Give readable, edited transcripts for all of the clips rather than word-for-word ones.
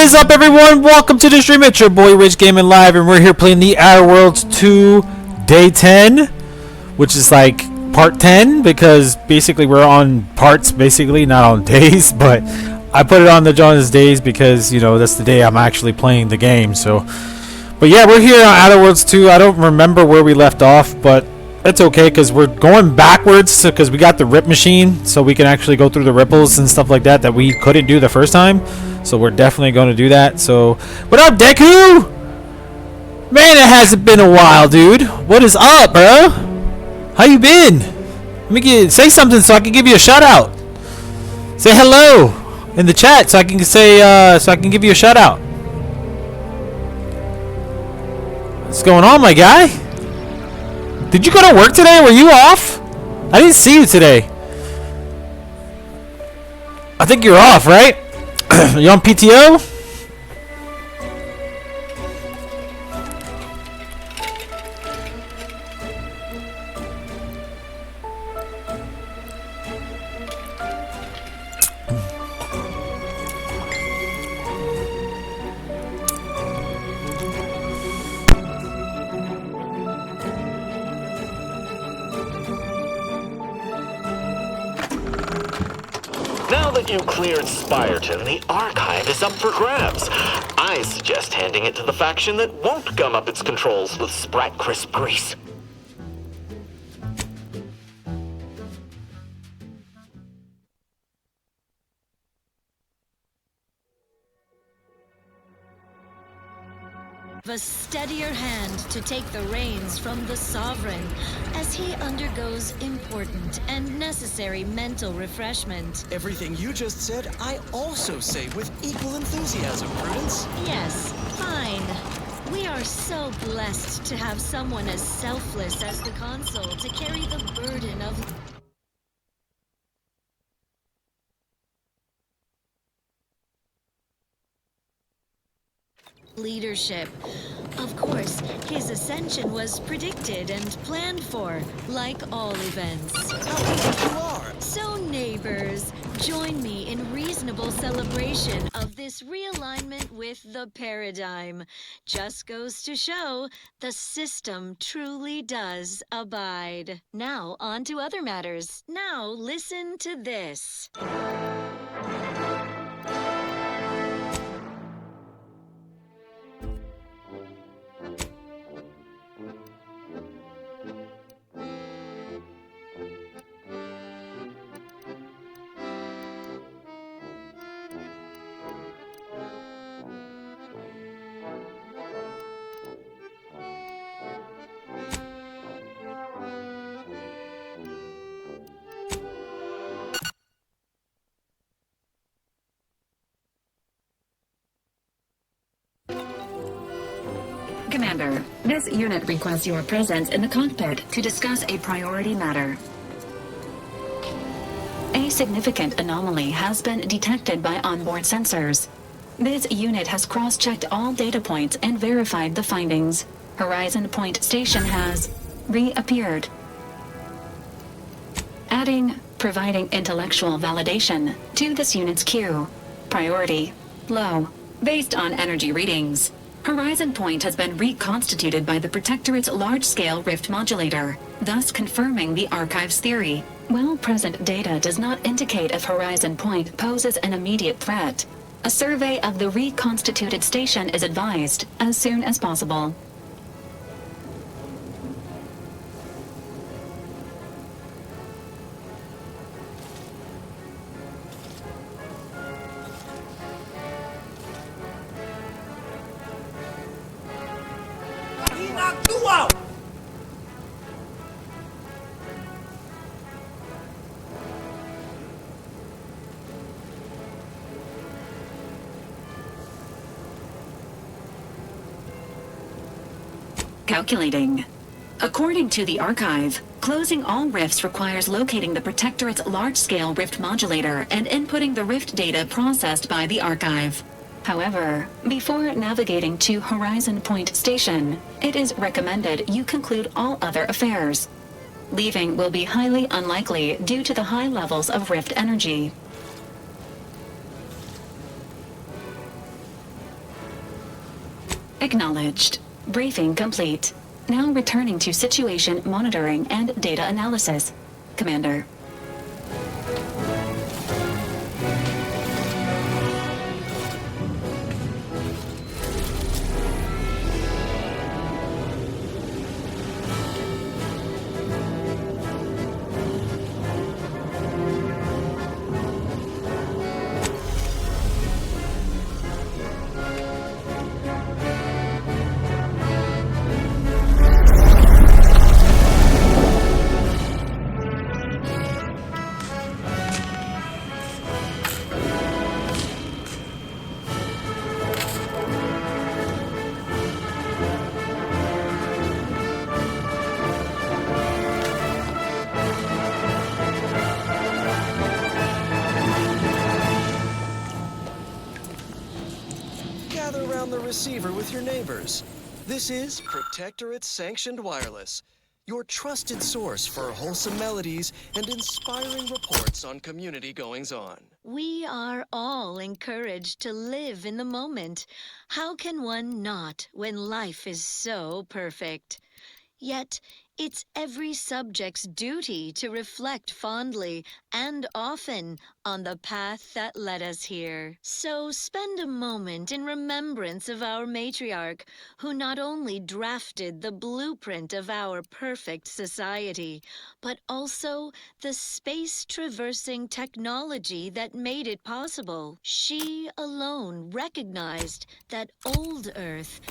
is up, everyone? Welcome to the stream. It's your boy Rich Gaming Live, and we're here playing the Outer Worlds 2 Day 10, which is like part 10 because basically we're on parts, basically not on days. But I put it on the Jonas days because you know that's the day I'm actually playing the game. So, but yeah, we're here on Outer Worlds 2. I don't remember where we left off, but that's okay because we're going backwards because we got the rip machine, so we can actually go through the ripples and stuff like that that we couldn't do the first time. So we're definitely going to do that. So, what up, Deku? Man, it hasn't been a while, dude. What is up, bro? How you been? Let me say something so I can give you a shout out. Say hello in the chat so I can say so I can give you a shout out. What's going on, my guy? Did you go to work today? Were you off? I didn't see you today. I think you're off, right? You on PTO? Now that you cleared Spireton, the archive is up for grabs. I suggest handing it to the faction that won't gum up its controls with Sprat Crisp grease. A steadier hand to take the reins from the Sovereign as he undergoes important and necessary mental refreshment. Everything you just said, I also say with equal enthusiasm, Prudence. Yes, fine. We are so blessed to have someone as selfless as the Consul to carry the burden of leadership. Of course, his ascension was predicted and planned for, like all events. How good you are! So neighbors, join me in reasonable celebration of this realignment with the paradigm. Just goes to show the system truly does abide. Now on to other matters. Now listen to this. Commander, this unit requests your presence in the cockpit to discuss a priority matter. A significant anomaly has been detected by onboard sensors. This unit has cross-checked all data points and verified the findings. Horizon Point Station has reappeared. Providing intellectual validation to this unit's queue. Priority low, based on energy readings. Horizon Point has been reconstituted by the Protectorate's large-scale rift modulator, thus confirming the Archive's theory. While present data does not indicate if Horizon Point poses an immediate threat, a survey of the reconstituted station is advised as soon as possible. Calculating. According to the Archive, closing all rifts requires locating the Protectorate's large-scale rift modulator and inputting the rift data processed by the Archive. However, before navigating to Horizon Point Station, it is recommended you conclude all other affairs. Leaving will be highly unlikely due to the high levels of rift energy. Acknowledged. Briefing complete. Now returning to situation monitoring and data analysis. Commander. Gather around the receiver with your neighbors. This is Protectorate Sanctioned Wireless, your trusted source for wholesome melodies and inspiring reports on community goings-on. We are all encouraged to live in the moment. How can one not when life is so perfect? Yet, it's every subject's duty to reflect fondly and often on the path that led us here. So spend a moment in remembrance of our matriarch, who not only drafted the blueprint of our perfect society, but also the space-traversing technology that made it possible. She alone recognized that old Earth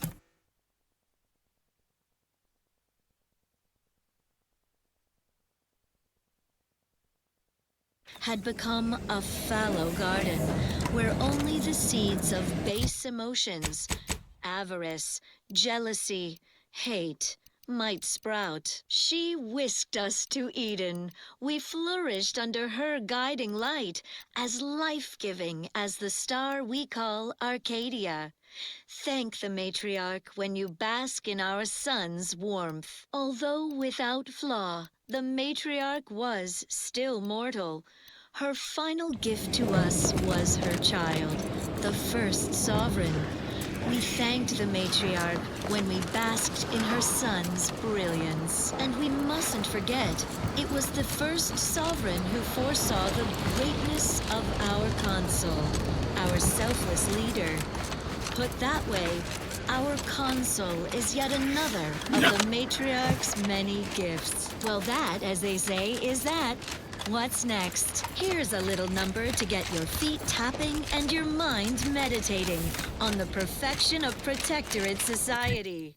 had become a fallow garden where only the seeds of base emotions, avarice, jealousy, hate, might sprout. She whisked us to Eden. We flourished under her guiding light, as life-giving as the star we call Arcadia. Thank the matriarch when you bask in our sun's warmth. Although without flaw, the matriarch was still mortal. Her final gift to us was her child, the first sovereign. We thanked the matriarch when we basked in her sun's brilliance. And we mustn't forget, it was the first sovereign who foresaw the greatness of our consul, our selfless leader. Put that way, our consul is yet another of the matriarch's many gifts. Well, that, as they say, is that. What's next? Here's a little number to get your feet tapping and your mind meditating on the perfection of Protectorate society.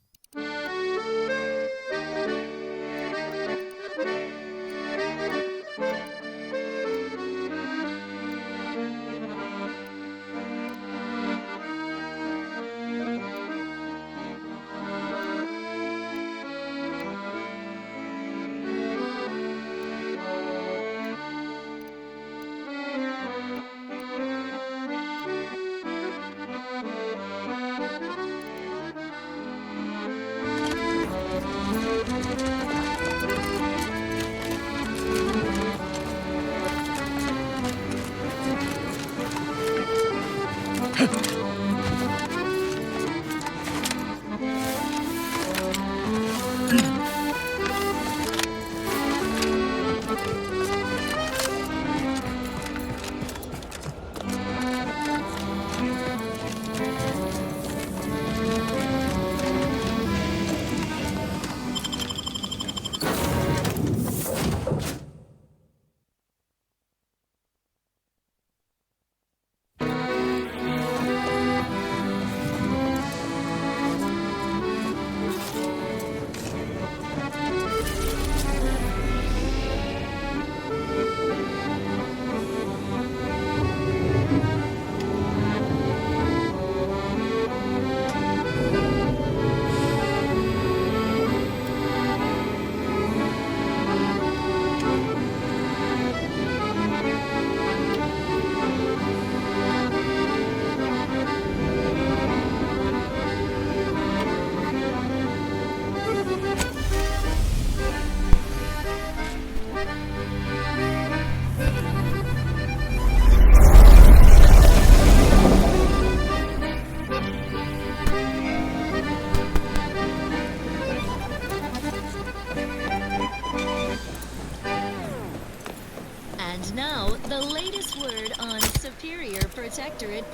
And now, the latest word on Superior Protectorate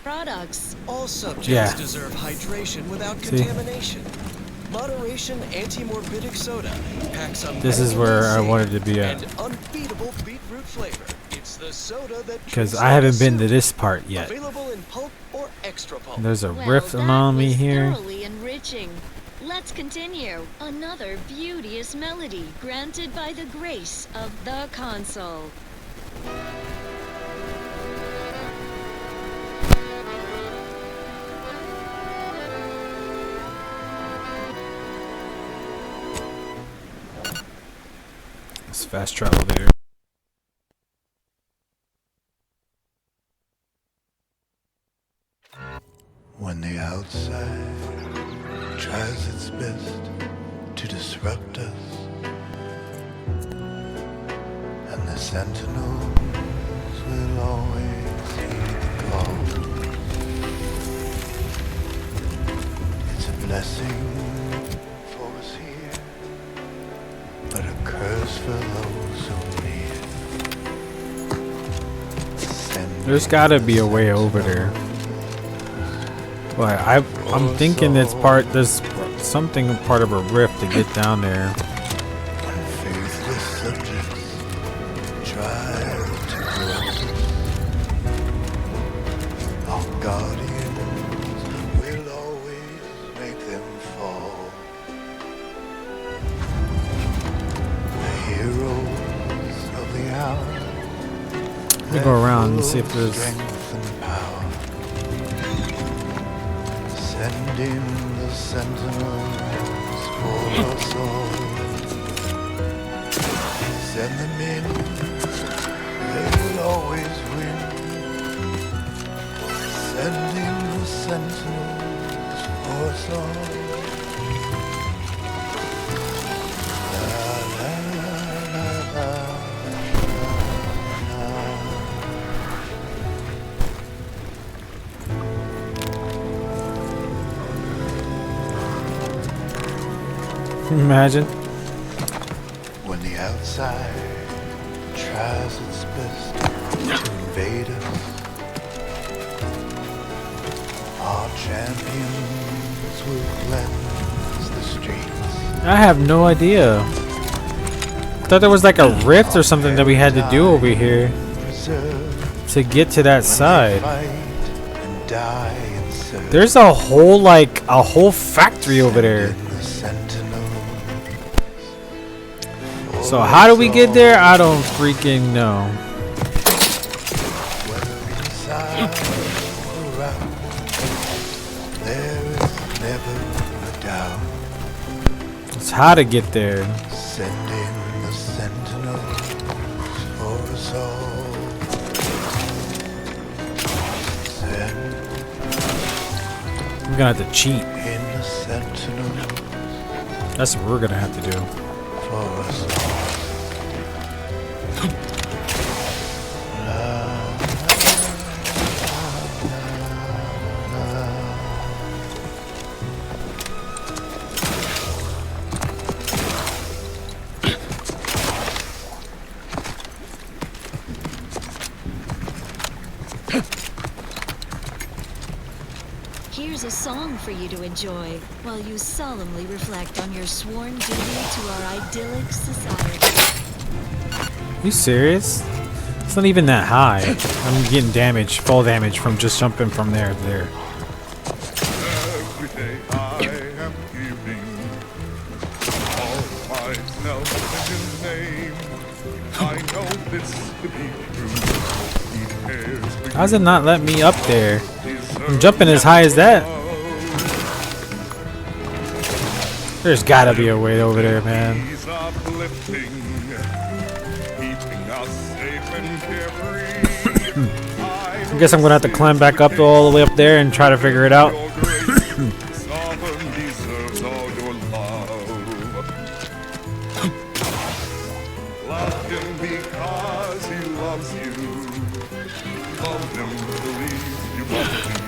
products. All subjects Yeah. deserve hydration without See? contamination. Moderation anti-morbidic soda packs a This is where I wanted to be and at. unbeatable beetroot flavor. It's the soda that Because drinks I like haven't a been to soup. this part yet. Available in pulp or extra pulp. There's a Well, rift that along me was here. thoroughly enriching. Let's continue. Another beauteous melody granted by the grace of the console. Let's fast travel there. When the outside tries its best to disrupt us, and the sentinels will always heed the call. It's a blessing for us here, but a curse for those who near. There's gotta be a way over there. But I'm thinking it's part. There's something part of a rift to get down there. When faithless subjects try to corrupt us, our guardians will always make them fall. The heroes of the hour. Let me go around and see if there's. Strength and power. Send in the sentinels for us all. Send them in, they will always win. Send in the sentinels for us all. La, la, la, la, la. Imagine. When the outside tries its best to invade us, our champions will cleanse the streets. I have no idea. I thought there was like a rift or something that we had to do over here Preserve to get to that side. fight and die in search. There's a whole factory over there. Send in the sentinels So how do we get there? I don't freaking know. whether inside or out. There is never a doubt. It's how to get there. Send in the sentinels for us all. Send We're gonna have to cheat. in the sentinels That's what we're gonna have to do. for us all. Here's a song for you to enjoy while you solemnly reflect on your sworn duty to our idyllic society. You serious? It's not even that high. I'm getting damage, fall damage from just jumping from there to there. Every day I am giving all myself in His name. I know this to be true. He cares for How's it not let me up there? I'm jumping as high as that. There's gotta be a way over there, man. He's uplifting, keeping us safe and carefree. I guess I'm gonna have to climb back up all the way up there and try to figure it out. Your grace, sovereign deserves all your love. Love Him because He loves you. Love Him, believe you love Him.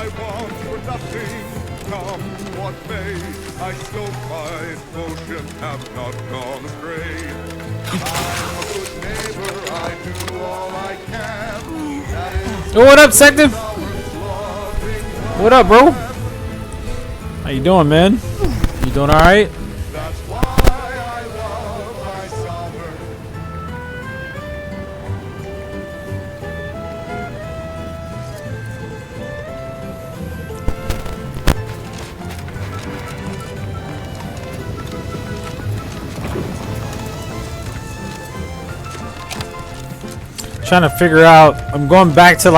I want for nothing, come what may. I still my devotion have not gone astray. I'm a good neighbor, I do all I can. That is Oh, what up, Sector? What up, bro? How you doing, man? You doing all right? that's why I love my sovereign. Trying to figure out. I'm going back to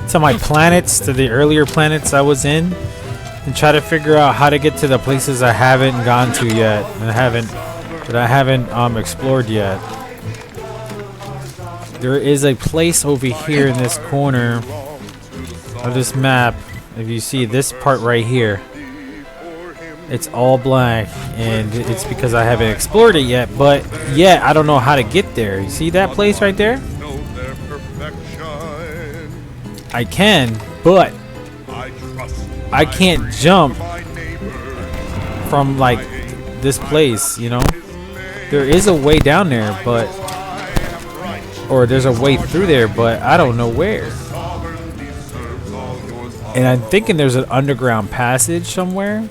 to my planets, to the earlier planets I was in, and try to figure out how to get to the places I haven't gone to yet, and I haven't explored yet. There is a place over here in this corner of this map. If you see this part right here, it's all black, and it's because I haven't explored it yet. But yeah, I don't know how to get there. You see that place right there? Know their perfection. I can, but I trust I can't jump my neighbor. from this place, you know. There is a way down there, but or there's a way through there, but I don't know where. And I'm thinking there's an underground passage somewhere.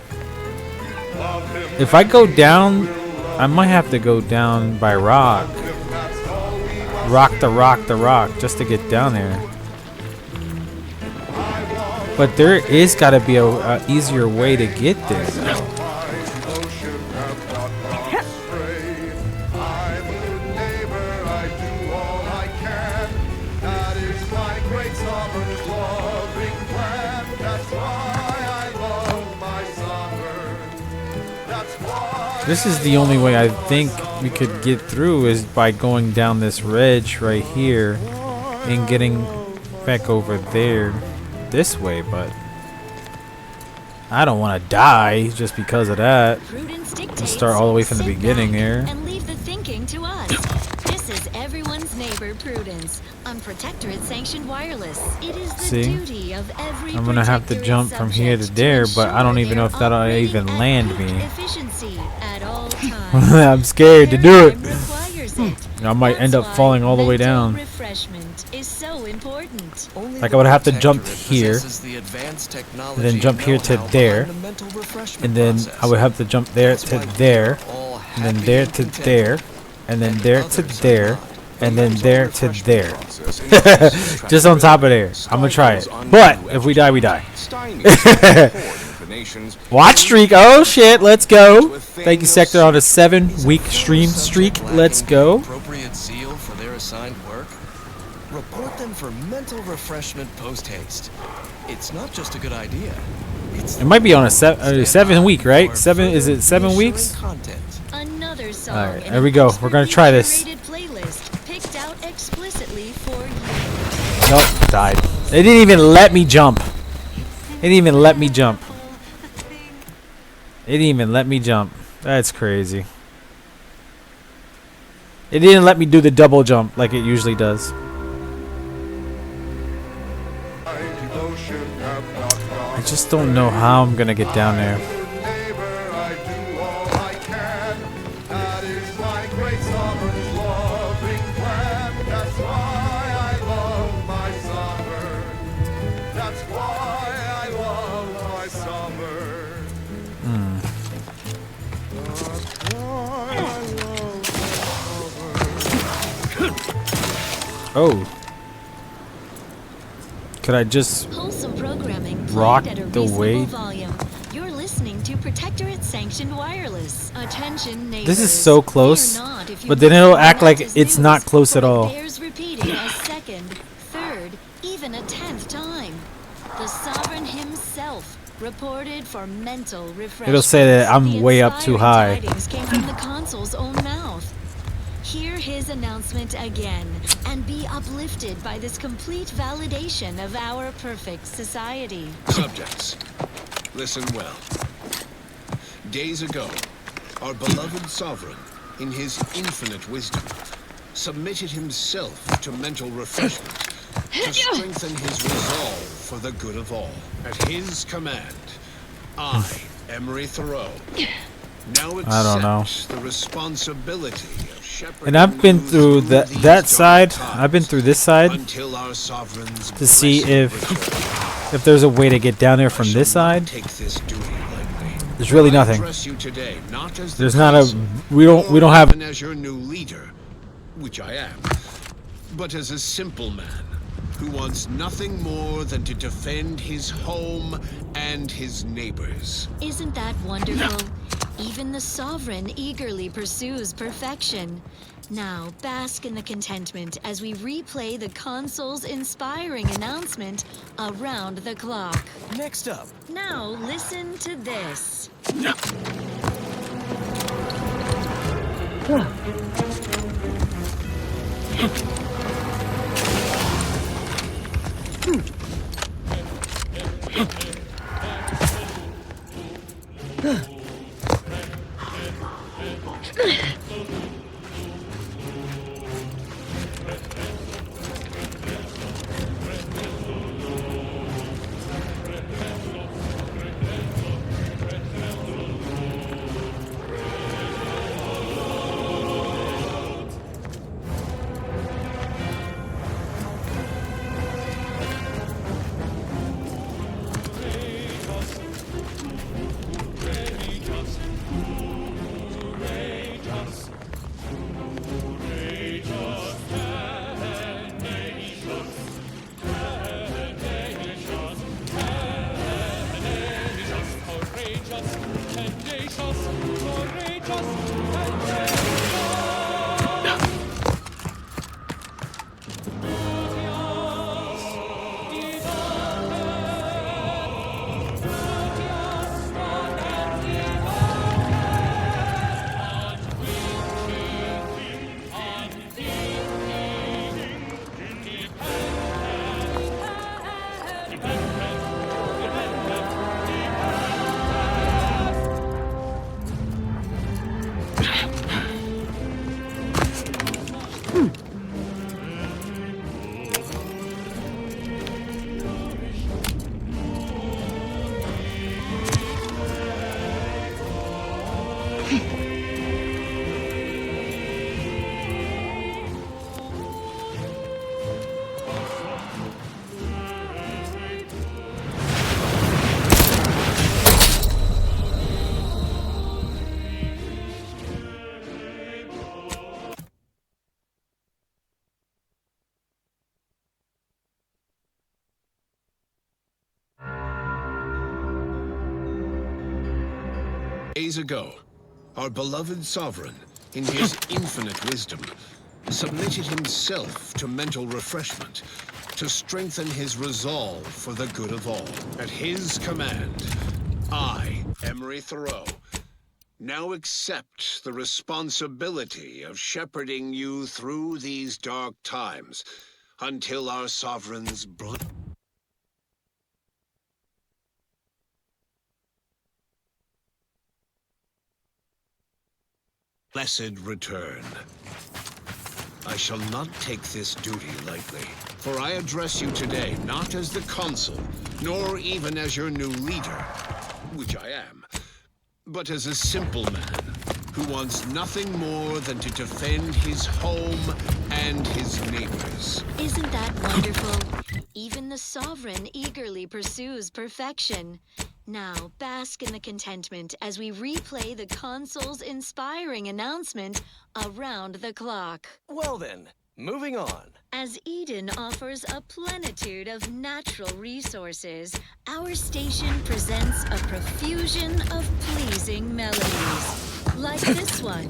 If I go down, I might have to go down by rock the rock just to get down there. But there is got to be a easier way to get there. This is the only way I think we could get through, is by going down this ridge right here and getting back over there this way, but I don't want to die just because of that. Let's start all the way from the beginning here. And leave the thinking to us. This is everyone's neighbor, Prudence, on Protectorate Sanctioned Wireless. It is the See? duty of every I'm gonna have to Protectorate jump from here to subject there, but I don't ensure even know if their that'll operating even at land peak me. efficiency at all times. I'm scared to do it. Requires it. I might end up That's falling why all the way mental down. Refreshment is so important. Only Like the I would have to jump Protectorate here, possesses the advanced technology then jump and here to know-how there, behind the mental refreshment and then process. I would have to jump there That's to why we there, are all and then happy there and to contented. there, and then there to others are there, not. and then there to there. Increases Just on top of there. I'm gonna try it. But if we die, we die. Watch streak. Oh shit, let's go. Thank you, Sector, on a 7-week stream streak. Let's go. Appropriate zeal for their assigned work. Report them for mental refreshment post haste. It's not just a good idea. It's It might be on a 7 week, right? Is it 7 weeks? Content. Another song. All right, in there we an go. We're gonna try this. expertly curated playlist picked out explicitly for you. Nope, died. They didn't even let me jump. They didn't even let me jump. They didn't even let me jump. That's crazy. It didn't let me do the double jump like it usually does. I just don't know how I'm gonna get down there. Oh. Could I just Wholesome programming played rock at a the reasonable way? volume. You're listening to Protectorate Sanctioned Wireless. Attention, neighbors. This is so close, Fear not if you but then it'll listen act to like Max's it's not news, close at for it all. bears repeating a second, third, even a 10th time. The Sovereign himself reported for mental refreshment. It'll say that I'm The way up too inspiring high. tidings came from the console's own mouth. Hear his announcement again and be uplifted by this complete validation of our perfect society. Subjects, listen well. Days ago, our beloved sovereign, in his infinite wisdom, submitted himself to mental refreshment to strengthen his resolve for the good of all. At his command, I, Emery Thoreau, now I don't know. accept the responsibility of shepherding And I've been you through that these that dark side. times I've been through this side until our sovereign's to see blessed if return. there's a way to get down there I from shall this not side. take this duty lightly. There's really I nothing. address you today, not as the There's not a. consul, We don't nor have. even as your new leader, which I am, but as a simple man who wants nothing more than to defend his home and his neighbors. Isn't that wonderful? Even the sovereign eagerly pursues perfection. Now, bask in the contentment as we replay the consul's inspiring announcement around the clock. Next up, Now, listen to this. Days ago, our beloved sovereign, in his infinite wisdom, submitted himself to mental refreshment to strengthen his resolve for the good of all. At his command, I, Emery Thoreau, now accept the responsibility of shepherding you through these dark times until our sovereign's blessed return. I shall not take this duty lightly, for I address you today not as the consul, nor even as your new leader, which I am, but as a simple man who wants nothing more than to defend his home and his neighbors. Isn't that wonderful? Even the sovereign eagerly pursues perfection. Now, bask in the contentment as we replay the consul's inspiring announcement around the clock. well then, moving on. As Eden offers a plenitude of natural resources, our station presents a profusion of pleasing melodies, like this one.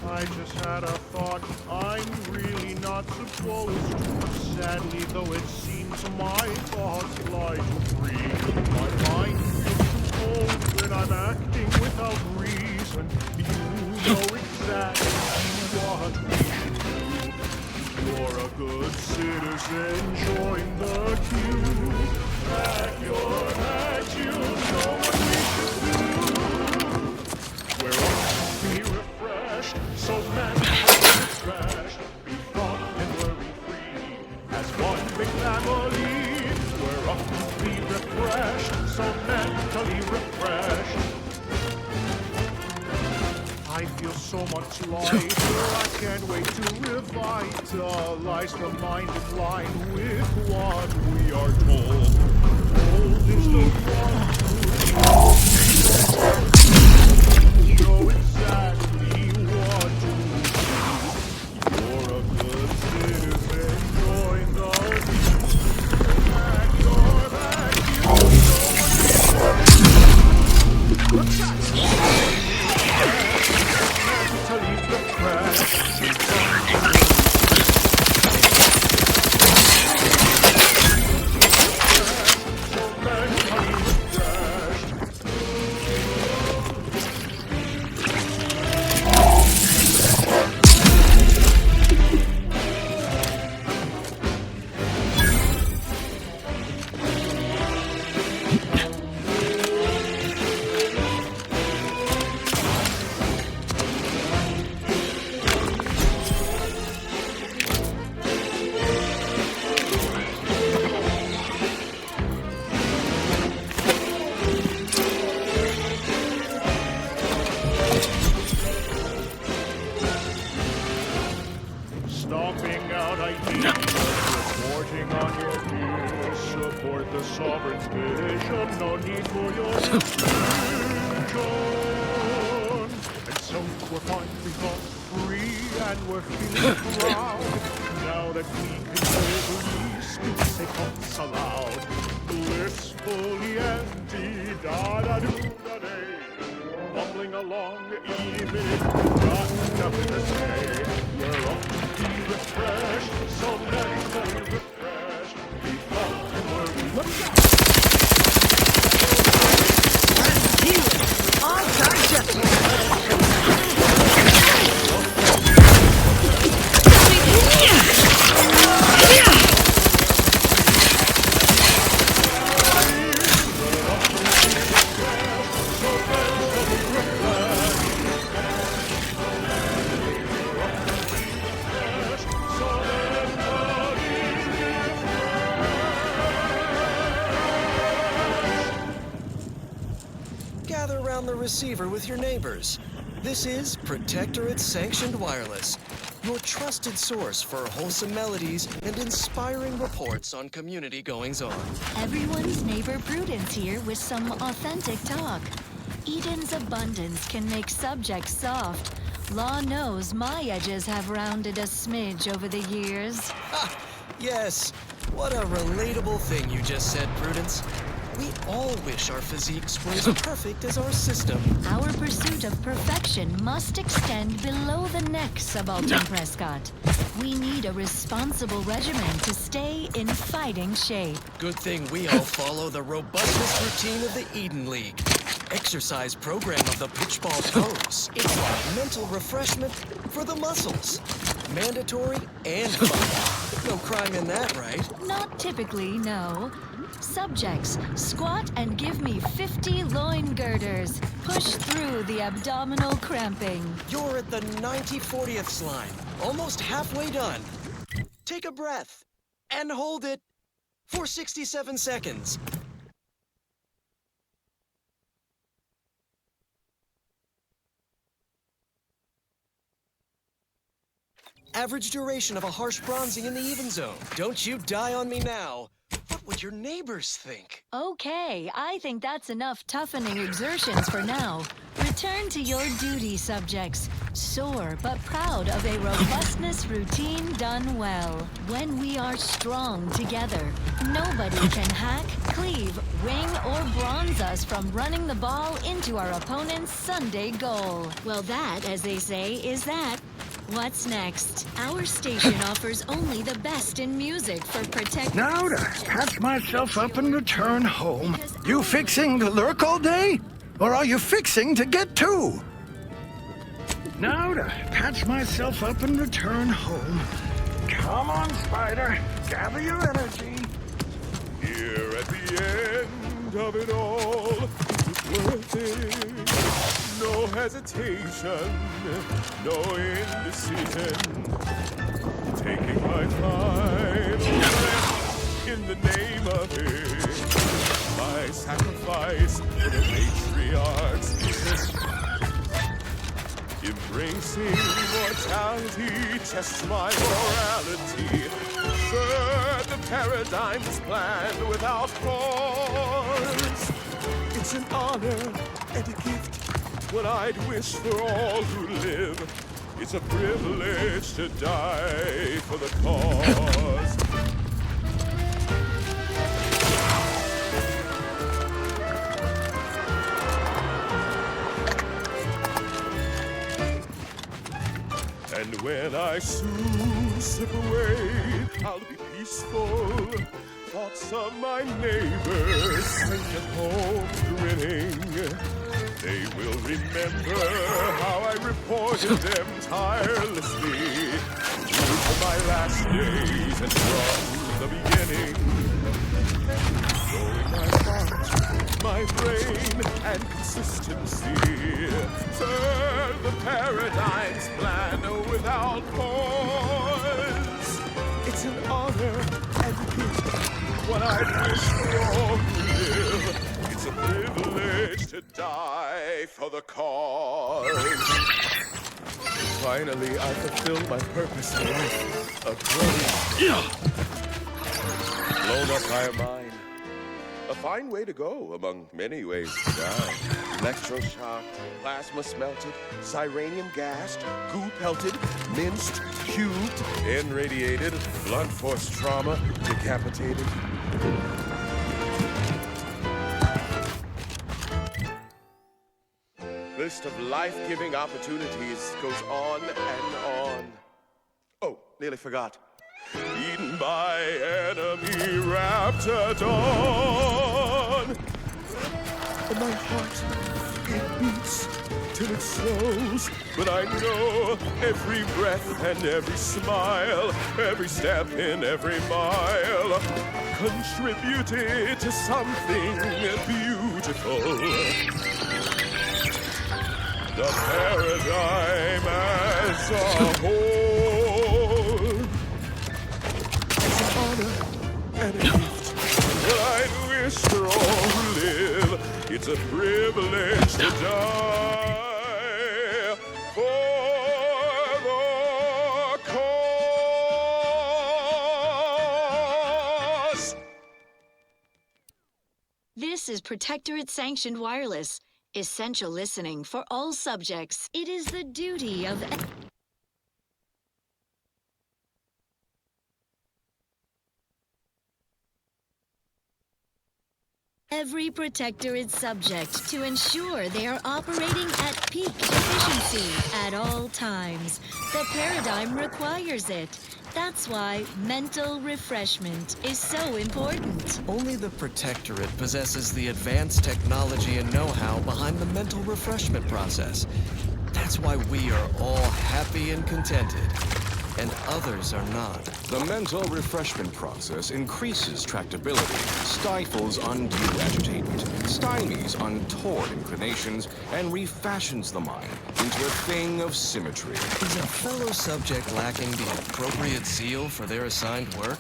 I just had a thought. I'm really not supposed to. Sadly, though it seems my thoughts lie free. My mind feels too cold when I'm acting without reason. You know exactly what we should do. You're a good citizen, join the queue. Pack your bags, you know what we should do. We're all be refreshed, so man, trash. Be as one big family. We're up to be refreshed, so mentally refreshed. I feel so much lighter, I can't wait to revitalize the mind in line with what we are told. Told is the one who know exactly what to do. You're a good citizen, join the team, and you're that mentally refreshed. Stomping out ideas, reporting on your peers, support the sovereign's vision, no need for your decision. And so we're finally home free, and we're feeling proud, now that we can boldly say thoughts aloud. Blissfully empty, da-da-do-da-day, bumbling along, even if we've got nothing to say. We're up to be refreshed, so mentally refreshed. We thought we were All digest. Gather around the receiver with your neighbors. This is Protectorate Sanctioned Wireless, your trusted source for wholesome melodies and inspiring reports on community goings-on. Everyone's neighbor Prudence here with some authentic talk. Eden's abundance can make subjects soft. Law knows my edges have rounded a smidge over the years. Yes, what a relatable thing you just said, Prudence. We all wish our physiques were as perfect as our system. Our pursuit of perfection must extend below the neck, Subaltern Prescott. We need a responsible regimen to stay in fighting shape. Good thing we all follow the robustness routine of the Eden League. Exercise program of the pitchball pose. It's like mental refreshment for the muscles. Mandatory and fun. No crime in that, right? Not typically, no. Subjects, squat and give me 50 loin girders. Push through the abdominal cramping. You're at the 90/40th line. Almost halfway done. Take a breath and hold it for 67 seconds. Average duration of a harsh bronzing in the even zone. Don't you die on me now. What would your neighbors think? Okay, I think that's enough toughening exertions for now. Return to your duty, subjects. Sore but proud of a robustness routine done well. When we are strong together, nobody can hack, cleave, wing, or bronze us from running the ball into our opponent's Sunday goal. Well, that, as they say, is that. What's next? Our station offers only the best in music for protect. Now to patch myself up and return home. You fixing to lurk all day? Or are you fixing to get to? Now to patch myself up and return home. Come on, Spider. Gather your energy. here at the end of it all. It's worth it. No hesitation, no indecision. Taking my time. in the name of it. My sacrifice for the matriarch's vision. Embracing mortality tests my morality. Sir, the paradigm's planned without cause. It's an honor and a gift when I'd wish for all who live. It's a privilege to die for the cause. And when I soon slip away, I'll be peaceful. Thoughts of my neighbors sing at home grinning. They will remember how I reported them tirelessly through my last days and from the beginning. Knowing my heart, my brain, and consistency, turn the paradigm's plan without pause. It's an honor and a gift when I wish for all who live. It's a privilege to die for the cause. Finally, I fulfilled my purpose in life. A growing, blown up by a mine. A fine way to go among many ways to die. Electroshocked, plasma smelted, cyranium gassed, goo pelted, minced, cubed, irradiated, blunt force trauma, decapitated. List of life-giving opportunities goes on and on. Oh, nearly forgot. Eaten by enemy raptidon. And my heart, it beats till it slows. But I know every breath and every smile, every step in every mile, contributed to something beautiful. The paradigm as a whole. It's an honor and a gift. Well, I'd wish for all who live. It's a privilege to die for the cause. This is Protectorate Sanctioned Wireless. Essential listening for all subjects. It is the duty of every Protectorate subject to ensure they are operating at peak efficiency at all times. The paradigm requires it. That's why mental refreshment is so important. Only the Protectorate possesses the advanced technology and know-how behind the mental refreshment process. That's why we are all happy and contented, and others are not. The mental refreshment process increases tractability, stifles undue agitation, stymies untoward inclinations, and refashions the mind into a thing of symmetry. Is a fellow subject lacking the appropriate zeal for their assigned work?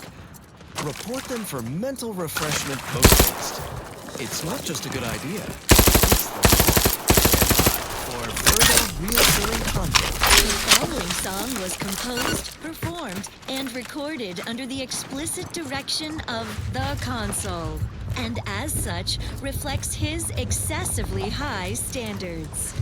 Report them for mental refreshment post-haste. It's not just a good idea. It's the for further reassuring content. The following song was composed, performed, and recorded under the explicit direction of the console, and as such, reflects his excessively high standards.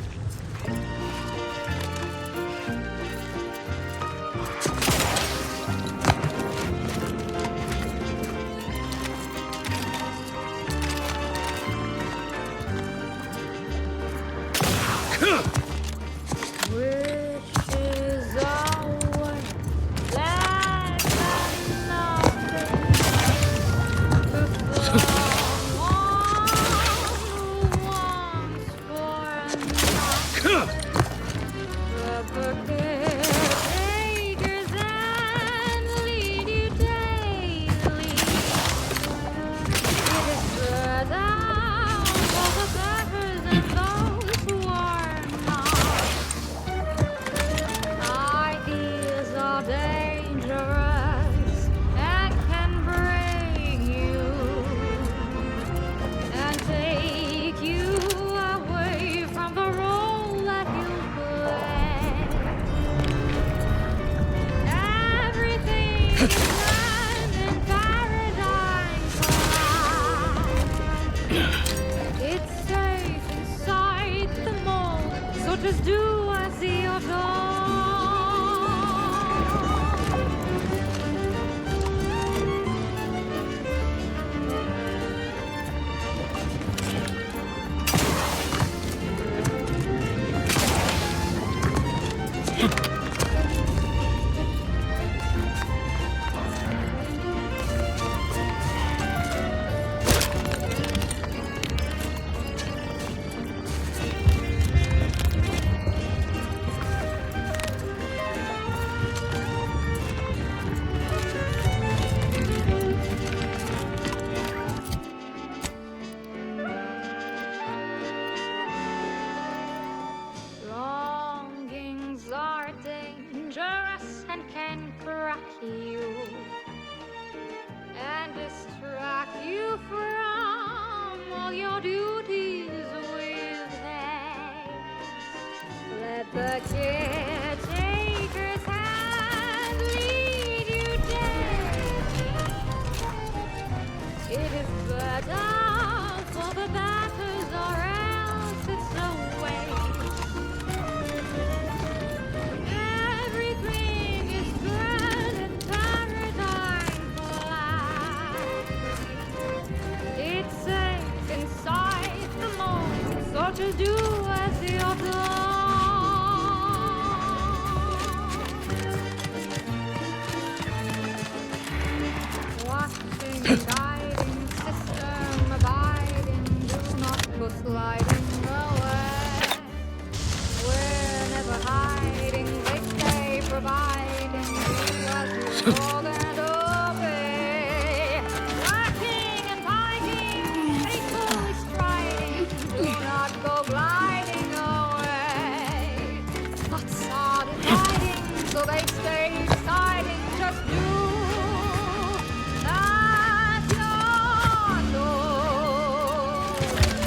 caretaker's hand lead you dead. It is better for the batters or else it's a waste. Everything is grand and paradise lies. It's safe inside the mold, so to do as you're done. Watching, guiding, system abiding, do not go sliding away. We're never hiding, they stay providing, do as you're told and obey. Working and fighting, faithfully striding, do not go gliding away. Thoughts are dividing, so they stay deciding, just do as you're told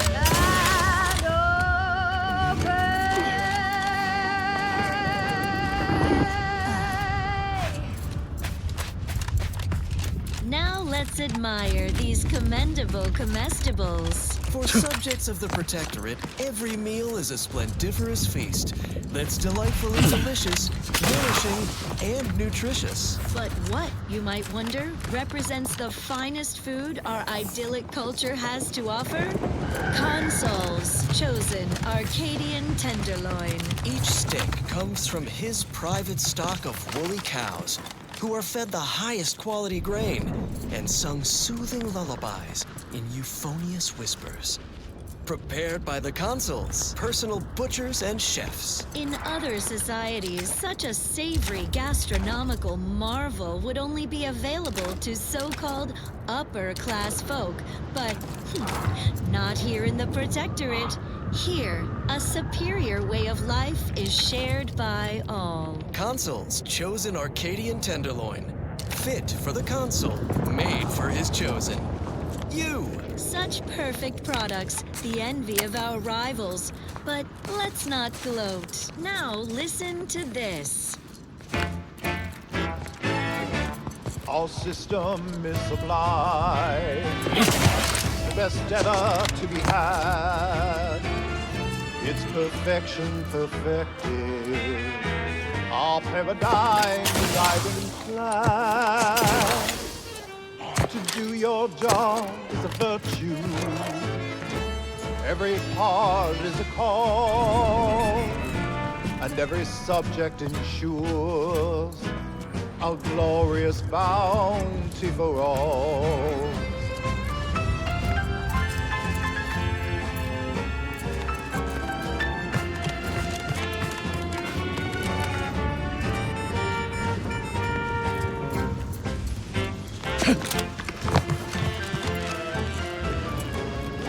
and obey. Now let's admire these commendable comestibles. For subjects of the Protectorate, every meal is a splendiferous feast that's delightfully delicious, nourishing, and nutritious. But what, you might wonder, represents the finest food our idyllic culture has to offer? Console's chosen Arcadian tenderloin. Each steak comes from his private stock of woolly cows, who are fed the highest quality grain and sung soothing lullabies in euphonious whispers. Prepared by the consuls, personal butchers, and chefs. In other societies, such a savory gastronomical marvel would only be available to so-called upper-class folk, but not here in the Protectorate. Here, a superior way of life is shared by all. Consul's chosen Arcadian tenderloin. Fit for the consul, made for his chosen. You! Such perfect products, the envy of our rivals. But let's not gloat. Now listen to this. Our system is sublime, the best ever to be had. Its perfection perfected, our paradigm designed and planned. To do your job is a virtue, every part is a call, and every subject ensures a glorious bounty for all.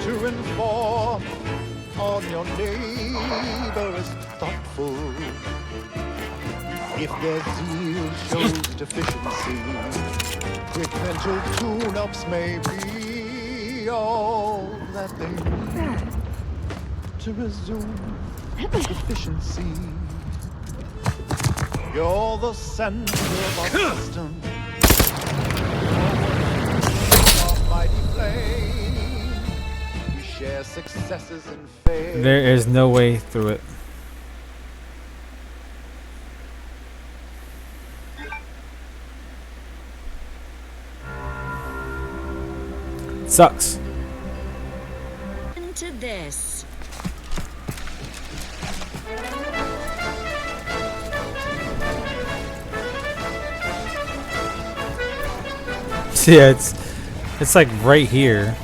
To inform on your neighbor is thoughtful. If their zeal shows deficiency, quick mental tune-ups may be all that they need to resume efficiency. You're the center of our system. Almighty flame. We share successes and failures. There is no way through it. Sucks. To this. Yeah, it's like right here.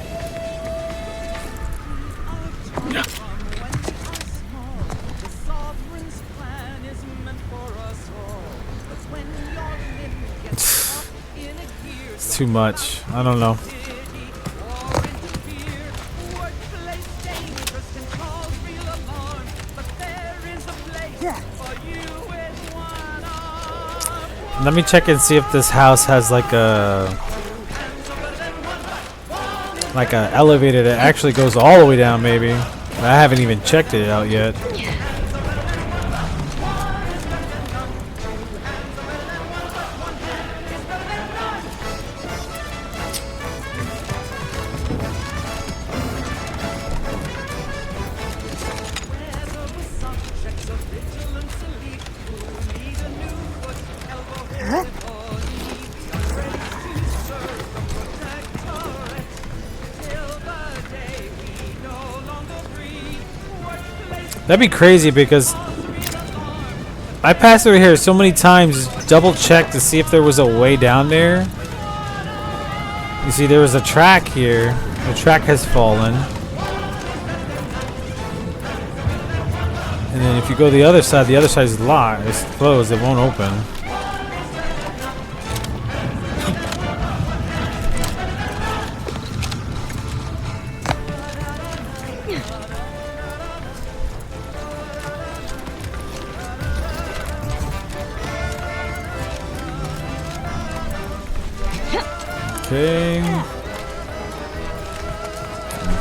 It's too much. I don't know. Let me check and see if this house has like a elevator that actually goes all the way down. Maybe I haven't even checked it out yet. That'd be crazy because I passed through here so many times, double check to see if there was a way down there. You see, there was a track here. The track has fallen. And then if you go the other side is locked. It's closed. It won't open. Okay.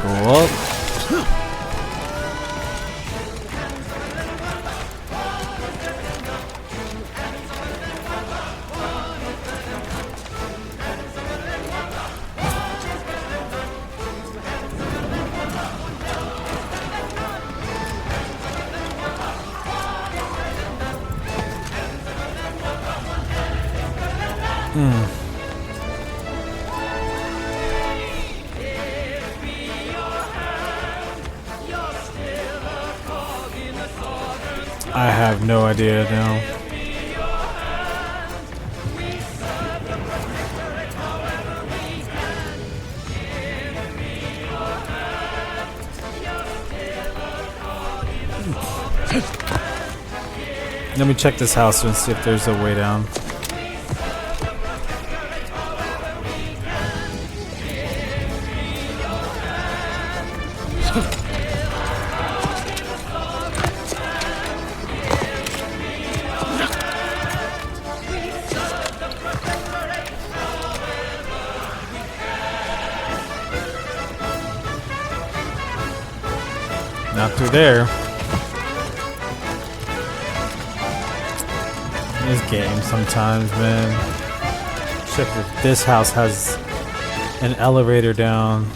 Go up. I have no idea now. Let me check this house and see if there's a way down. Not through there. This game sometimes, man. Check if this house has an elevator down.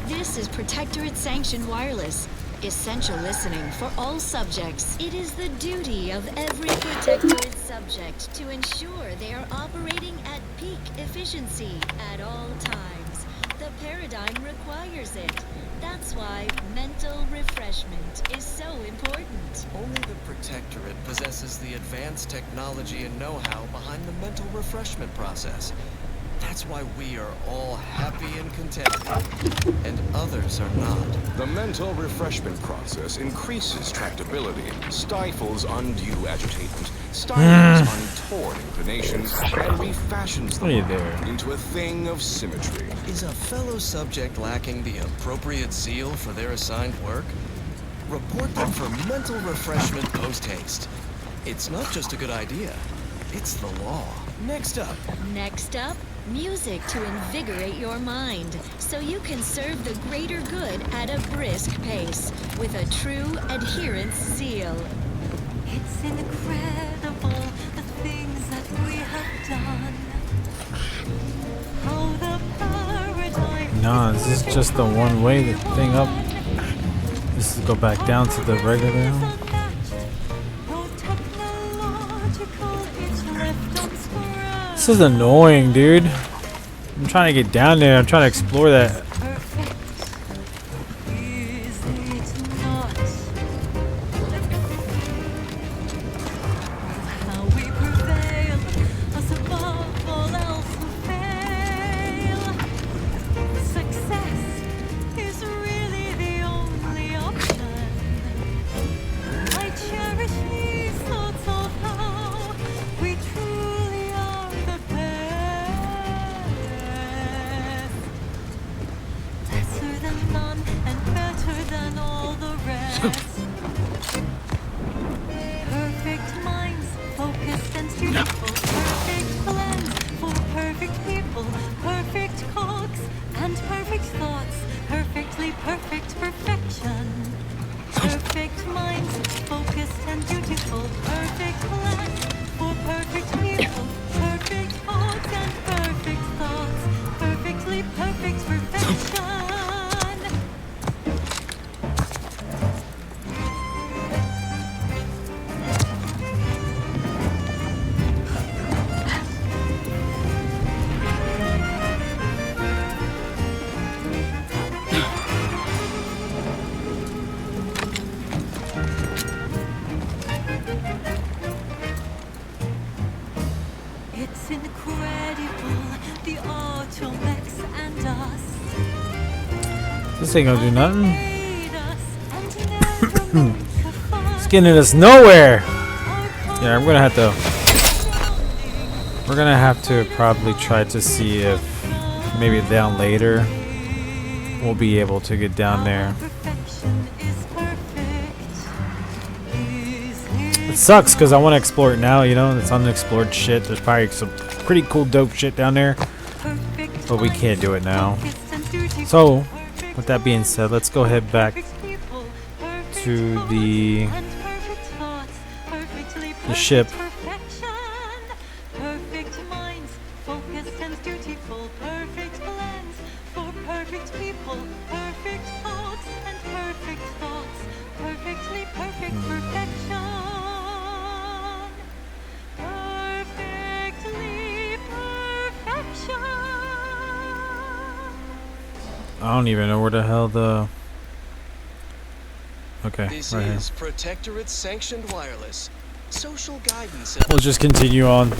This is Protectorate Sanctioned Wireless. Essential listening for all subjects. It is the duty of every Protectorate subject to ensure they are operating at peak efficiency at all times. The paradigm requires it. That's why mental refreshment is so important. Only the Protectorate possesses the advanced technology and know-how behind the mental refreshment process. That's why we are all happy and contented, and others are not. The mental refreshment process increases tractability, stifles undue agitation, styles untoward inclinations, and refashions the mind into a thing of symmetry. Is a fellow subject lacking the appropriate zeal for their assigned work? Report them for mental refreshment post-haste. It's not just a good idea, it's the law. Next up, music to invigorate your mind so you can serve the greater good at a brisk pace with a true adherence zeal. It's incredible the things that we have done. How the paradigm Nah, this is just the one way thing up. This is go back down to the regular. This is annoying, dude. I'm trying to get down there. I'm trying to explore that. This ain't gonna do nothing. It's getting us nowhere. Yeah, I'm gonna have to. We're gonna have to probably try to see if maybe down later we'll be able to get down there. It sucks because I want to explore it now, you know? It's unexplored shit. There's probably some pretty cool, dope shit down there. But we can't do it now. So, with that being said, let's go head back to the ship. I don't even know where the hell the... Okay, this right is here. Protectorate Sanctioned Wireless. Social guidance. We'll just continue on.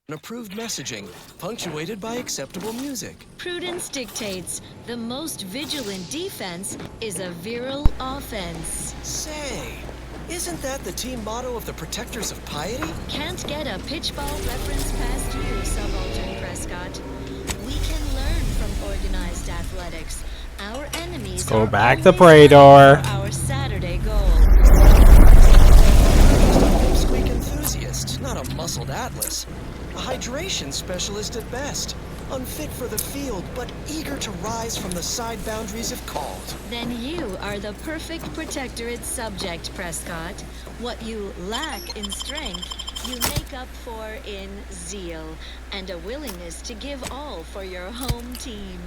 Approved messaging, punctuated by acceptable music. Prudence dictates the most vigilant defense is a virile offense. Say, isn't that the team motto of the Protectors of Piety? Can't get a pitchball reference past you, Subaltern Prescott. We can learn from organized athletics. Our enemies Let's go are back to always Praetor. for our Saturday goal. Pipsqueak enthusiast, not a muscled atlas. A hydration specialist at best. Unfit for the field, but eager to rise from the side boundaries if called. Then you are the perfect Protectorate subject, Prescott. What you lack in strength, you make up for in zeal and a willingness to give all for your home team.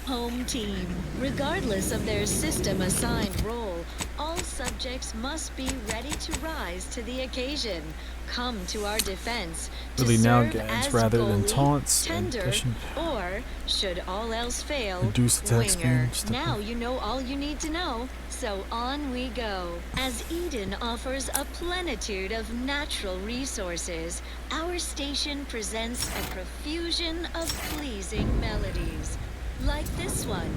Home team. Regardless of their system-assigned role, all subjects must be ready to rise to the occasion. Come to our defense to Really now serve gains as rather than goalie, taunts and tender, addition. or, should all else fail, Reduce attack winger. speed, Now you know all you need to know, so on we go. As Eden offers a plenitude of natural resources, our station presents a profusion of pleasing melodies. Like this one.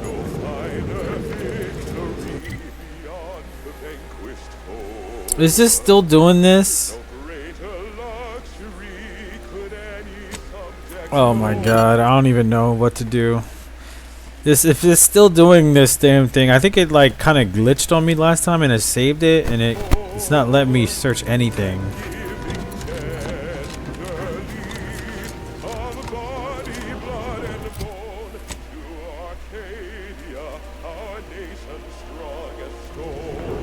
No finer victory beyond the vanquished foe. Is this still doing this? No greater luxury could any subject Oh my god, I don't even know what to do. If it's still doing this damn thing, I think it like kind of glitched on me last time and it saved it and it's not letting me search anything. of body, blood, and bone to Arcadia, our nation's strongest stone.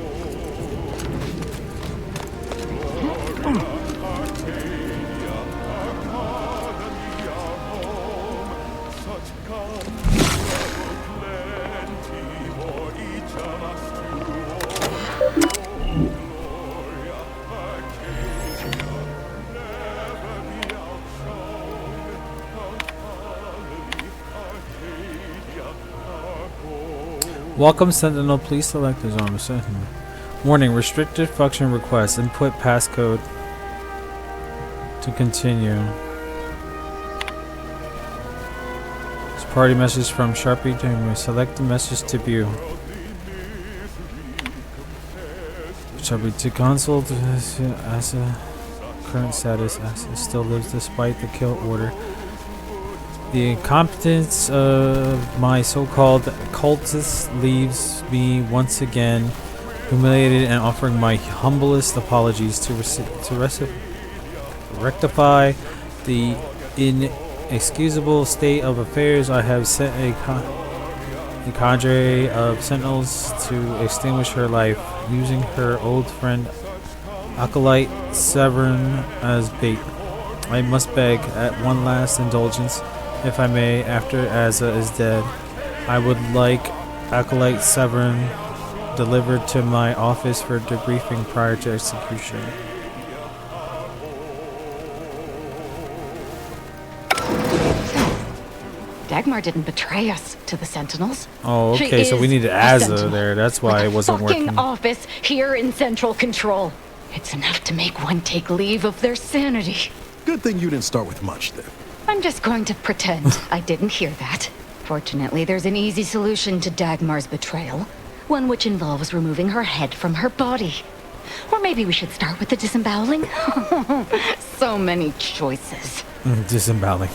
Gloria, Arcadia, our colony, our home, such considerable plenty for each of us to own. Oh, Gloria, Arcadia, never be outshone. Our colony, Arcadia, our home. Welcome Sentinel, please select his armor Sentinel. Warning, restricted function request. Input passcode to continue. It's party message from Sharpie Janeway. Select the message to view. Sharpie to console as a current status. As still lives despite the kill order. The incompetence of my so-called cultist leaves me once again humiliated and offering my humblest apologies to rectify the inexcusable state of affairs. I have sent a cadre of sentinels to extinguish her life, using her old friend Acolyte Severin as bait. I must beg at one last indulgence, if I may, after Asa is dead. I would like Acolyte Severin delivered to my office for debriefing prior to execution. Dagmar didn't betray us to the Sentinels. Oh, She okay, so we is needed a Asa Sentinel. there. That's why With it a wasn't fucking working. office here in Central Control. It's enough to make one take leave of their sanity. Good thing you didn't start with much then. I'm just going to pretend I didn't hear that. Fortunately, there's an easy solution to Dagmar's betrayal. One which involves removing her head from her body. Or maybe we should start with the disemboweling? So many choices. Disemboweling.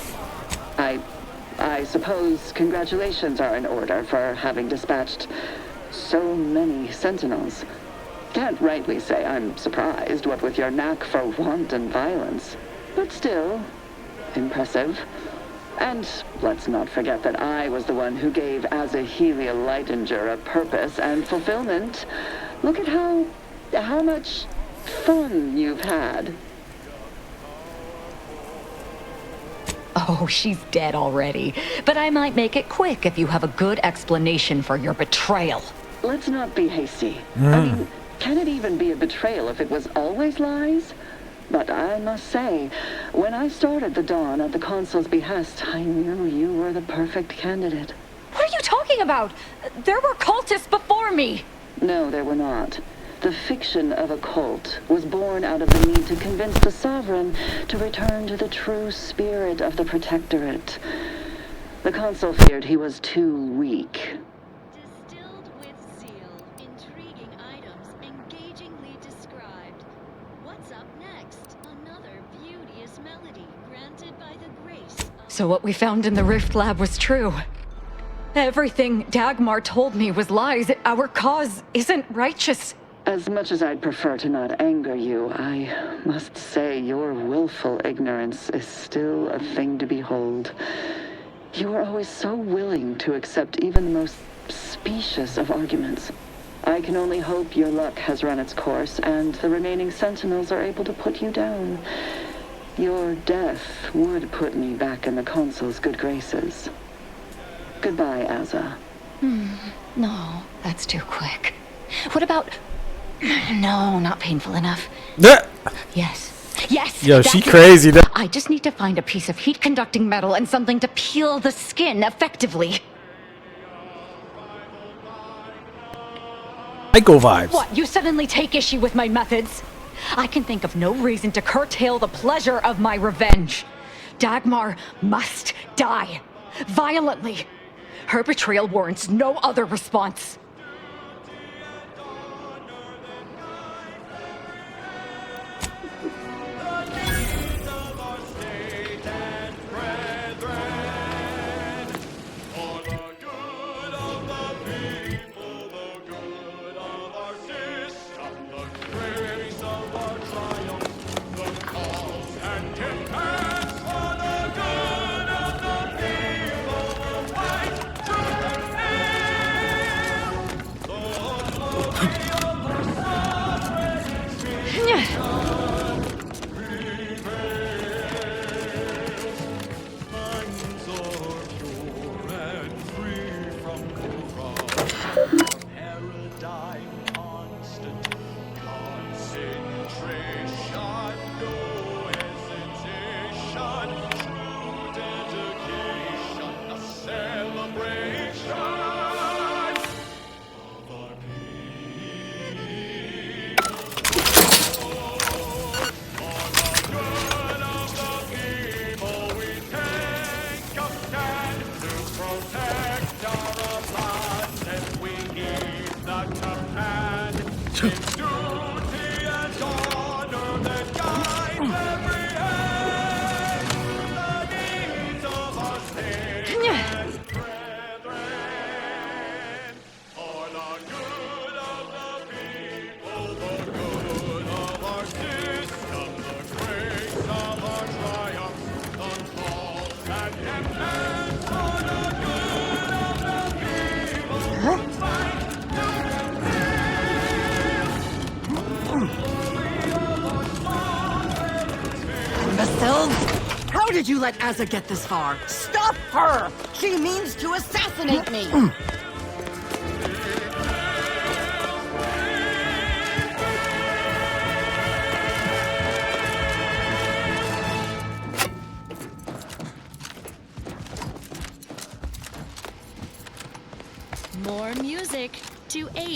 I suppose congratulations are in order for having dispatched so many Sentinels. Can't rightly say I'm surprised, what with your knack for wanton violence. But still, impressive. And let's not forget that I was the one who gave Azahelia Leitinger a purpose and fulfillment. Look at how much fun you've had. Oh, she's dead already. But I might make it quick if you have a good explanation for your betrayal. Let's not be hasty. I mean, can it even be a betrayal if it was always lies? But I must say, when I started the Dawn at the Consul's behest, I knew you were the perfect candidate. What are you talking about? There were cultists before me. No, there were not. The fiction of a cult was born out of the need to convince the Sovereign to return to the true spirit of the Protectorate. The Consul feared he was too weak. Distilled with zeal, intriguing items engagingly described. What's up next? Another beauteous melody granted by the grace of... So what we found in the Rift Lab was true. Everything Dagmar told me was lies. Our cause isn't righteous. As much as I'd prefer to not anger you, I must say your willful ignorance is still a thing to behold. You are always so willing to accept even the most specious of arguments. I can only hope your luck has run its course and the remaining Sentinels are able to put you down. Your death would put me back in the Consul's good graces. Goodbye, Asa. No, that's too quick. What about... No, not painful enough. Yes. Yes! Yo, she that's it. crazy. I just need to find a piece of heat-conducting metal and something to peel the skin effectively. Psycho vibes. What, you suddenly take issue with my methods? I can think of no reason to curtail the pleasure of my revenge. Dagmar must die. Violently. Her betrayal warrants no other response. How did you let Asa get this far? Stop her! She means to assassinate me!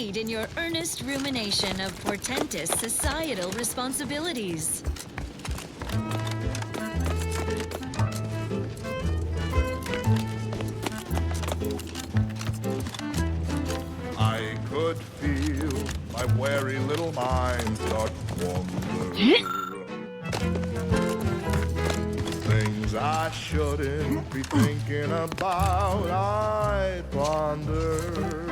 aid in your earnest rumination of portentous societal responsibilities. I could feel my wary little mind start to wander. Things I shouldn't be thinking about, I ponder.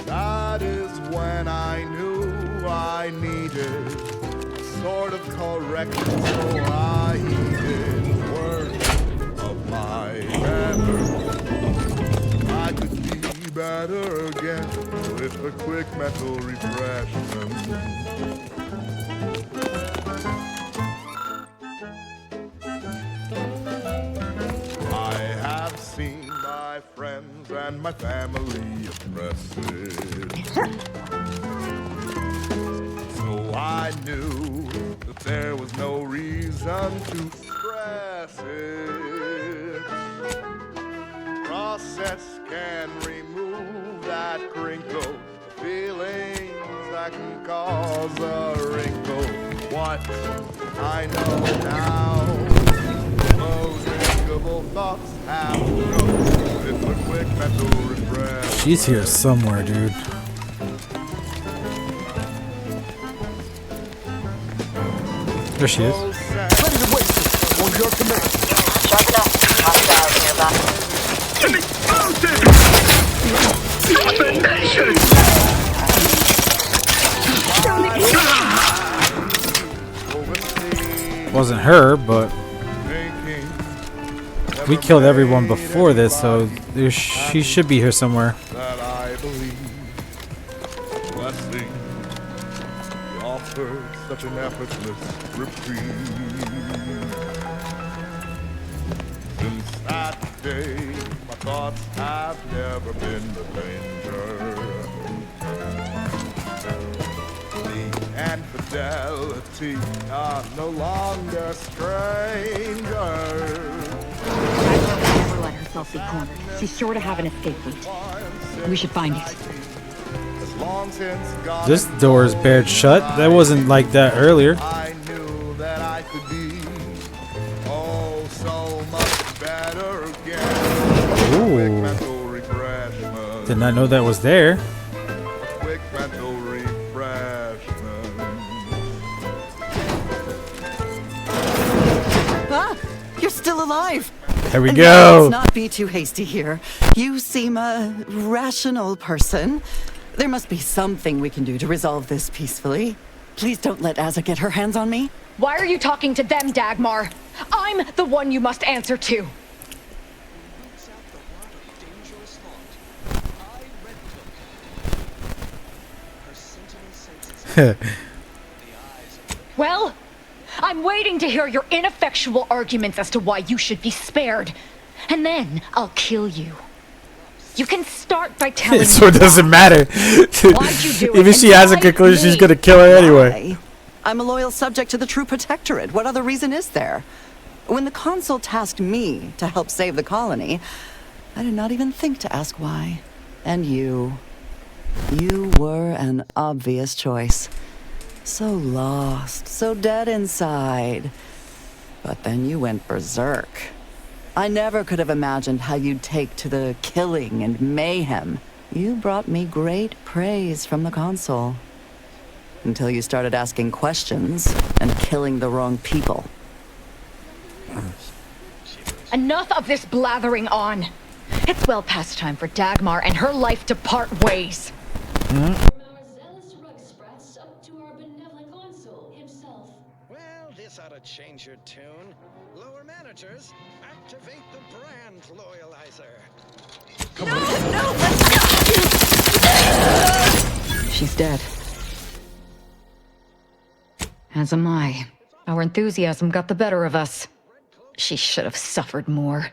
That is when I knew I needed a sort of correction, so I heeded words of my better. I could be better again with a quick mental refreshment. I have seen my friends and my family oppressed. So I knew that there was no reason to stress it. Process can remove that crinkle, the feelings that can cause a wrinkle. What I know now, those drinkable thoughts have to go with a quick mental refresh. She's here somewhere, dude. There she is. Ready to waste it on your command. Sharp enough. Hostiles nearby. Wasn't her, but we killed everyone before this, so she should be here somewhere. That I believe, blessing, you offer such an effortless reprieve. Since that day, my thoughts have never been the danger. Me and fidelity are no longer strangers. Never let herself be cornered. She's sure to have an escape route. We should find it. This door is barred shut. That wasn't like that earlier. I knew that I could be oh so much better again. Ooh. Did not know that was there. Quick mental refreshment. Ah, you're still alive. There we And go. Let's not be too hasty here. You seem a rational person. There must be something we can do to resolve this peacefully. Please don't let Azza get her hands on me. Why are you talking to them, Dagmar? I'm the one you must answer to. Well, I'm waiting to hear your ineffectual arguments as to why you should be spared. And then I'll kill you. You can start by telling me So it doesn't matter. Why'd you do it? Even if she has a conclusion, she's gonna kill her anyway. Why? I'm a loyal subject to the true protectorate. What other reason is there? When the consul tasked me to help save the colony, I did not even think to ask why. And you were an obvious choice. So lost, so dead inside. But then you went berserk. I never could have imagined how you'd take to the killing and mayhem. You brought me great praise from the consul. Until you started asking questions and killing the wrong people. Enough of this blathering on. It's well past time for Dagmar and her life to part ways. Well, this ought to change your tune. Lower managers, activate the brand loyalizer. She's dead. As am I. Our enthusiasm got the better of us. She should have suffered more.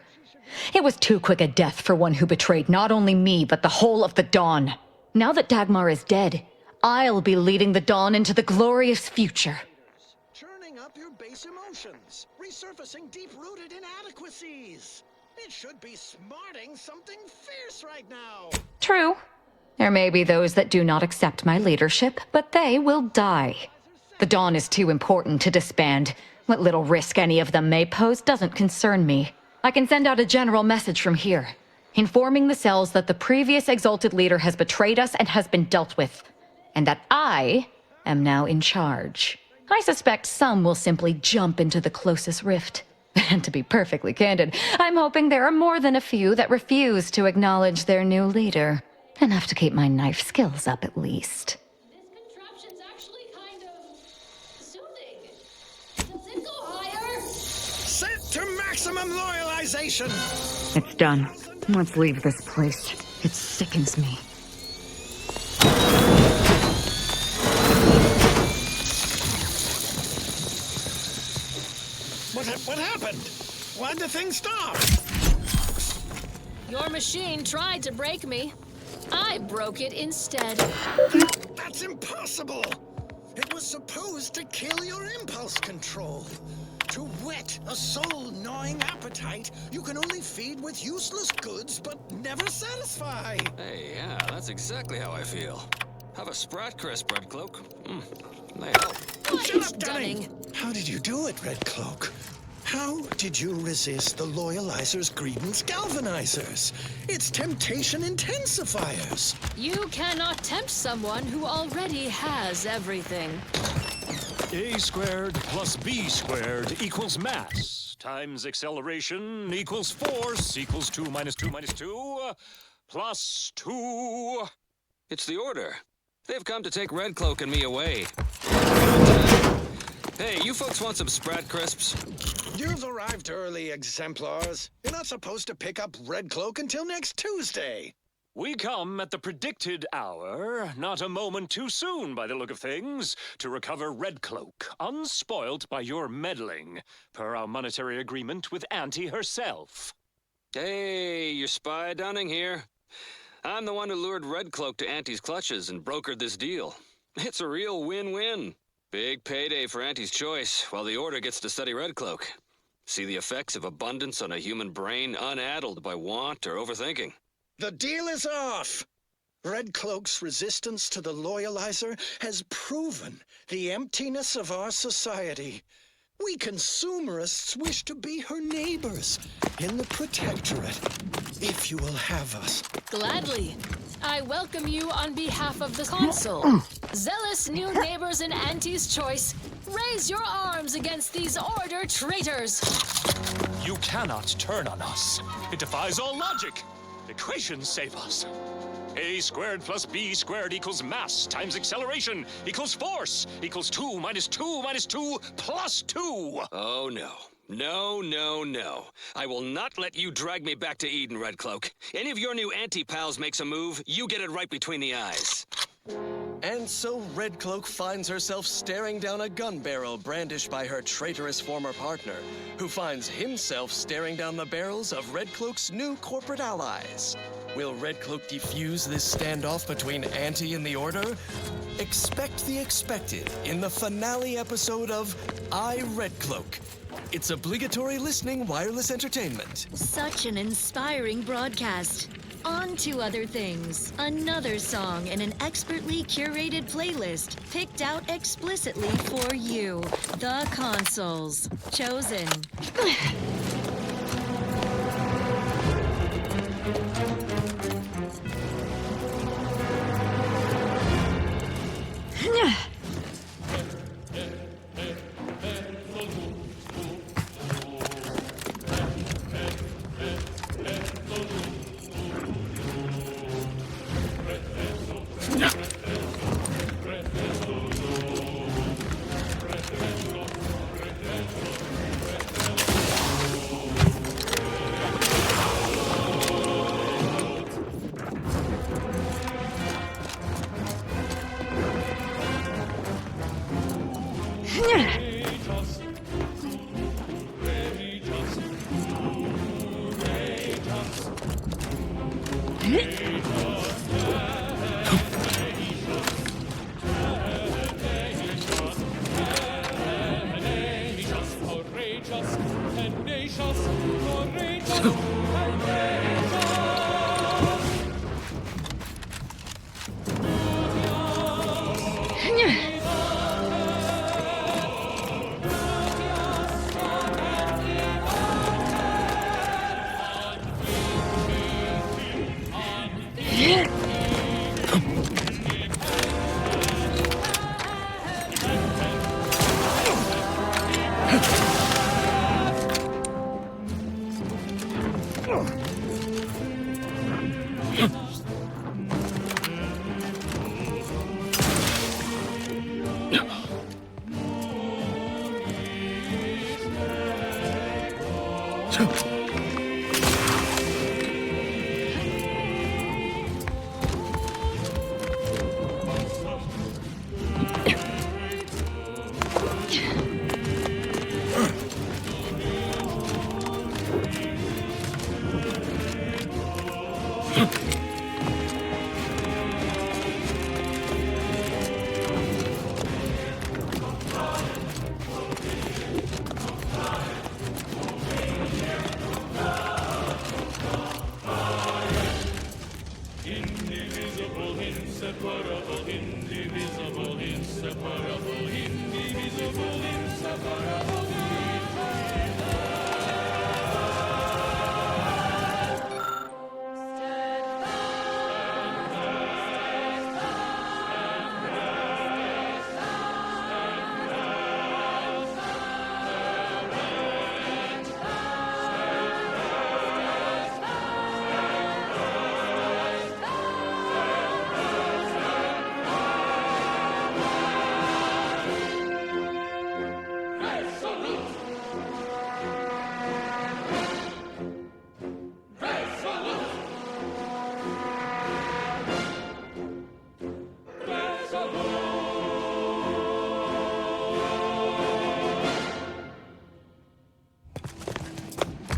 It was too quick a death for one who betrayed not only me, but the whole of the Dawn. Now that Dagmar is dead, I'll be leading the Dawn into the glorious future. Churning up your base emotions, resurfacing deep-rooted inadequacies. It should be smarting something fierce right now. True. There may be those that do not accept my leadership, but they will die. The Dawn is too important to disband. What little risk any of them may pose doesn't concern me. I can send out a general message from here, informing the cells that the previous Exalted Leader has betrayed us and has been dealt with, and that I am now in charge. I suspect some will simply jump into the closest rift. And to be perfectly candid, I'm hoping there are more than a few that refuse to acknowledge their new leader. Enough to keep my knife skills up at least. Set to maximum loyalization! It's done. Let's leave this place. It sickens me. What happened? Why'd the thing stop? Your machine tried to break me. I broke it instead. That's impossible! It was supposed to kill your impulse control. To whet a soul-gnawing appetite, you can only feed with useless goods but never satisfy. Hey, yeah, that's exactly how I feel. Have a Sprat Crisp, Red Cloak. They help. Shut up, Dunning! How did you do it, Red Cloak? How did you resist the Loyalizer's Greedence Galvanizers? Its temptation intensifiers. You cannot tempt someone who already has everything. A squared plus B squared equals mass times acceleration equals force equals 2 minus 2 minus 2 plus 2. It's the Order. They've come to take Red Cloak and me away. Hey, you folks want some Sprat Crisps? You've arrived early, exemplars. You're not supposed to pick up Red Cloak until next Tuesday. We come at the predicted hour, not a moment too soon by the look of things, to recover Red Cloak, unspoilt by your meddling, per our monetary agreement with Auntie herself. Hey, your spy Dunning here. I'm the one who lured Red Cloak to Auntie's clutches and brokered this deal. It's a real win-win. Big payday for Auntie's choice, while the Order gets to study Red Cloak. See the effects of abundance on a human brain unaddled by want or overthinking. The deal is off! Red Cloak's resistance to the Loyalizer has proven the emptiness of our society. We consumerists wish to be her neighbors in the Protectorate, if you will have us. Gladly. I welcome you on behalf of the Consul. Zealous new neighbors in Auntie's choice, raise your arms against these Order traitors. You cannot turn on us. It defies all logic. Equations save us. A squared plus B squared equals mass times acceleration equals force equals 2 minus 2 minus 2 plus 2. Oh, no. No, no, no. I will not let you drag me back to Eden, Red Cloak. Any of your new anti-pals makes a move, you get it right between the eyes. And so Red Cloak finds herself staring down a gun barrel brandished by her traitorous former partner, who finds himself staring down the barrels of Red Cloak's new corporate allies. Will Red Cloak defuse this standoff between Auntie and the Order? Expect the expected in the finale episode of I, Red Cloak. It's obligatory listening wireless entertainment. Such an inspiring broadcast. On to other things. Another song in an expertly curated playlist picked out explicitly for you. The Consoles. Chosen.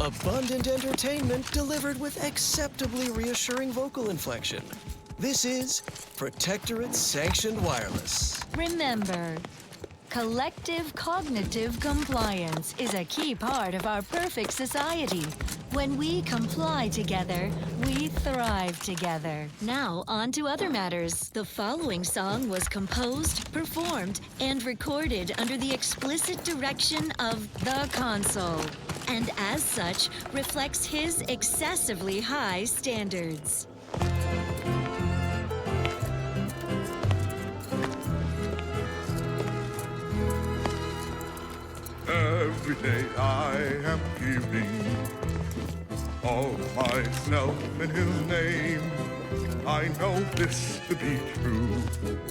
Abundant entertainment delivered with acceptably reassuring vocal inflection. This is Protectorate Sanctioned Wireless. Remember, collective cognitive compliance is a key part of our perfect society. When we comply together, we thrive together. Now, on to other matters. The following song was composed, performed, and recorded under the explicit direction of the console, and as such, reflects his excessively high standards. Every day I am giving all myself in his name. I know this to be true.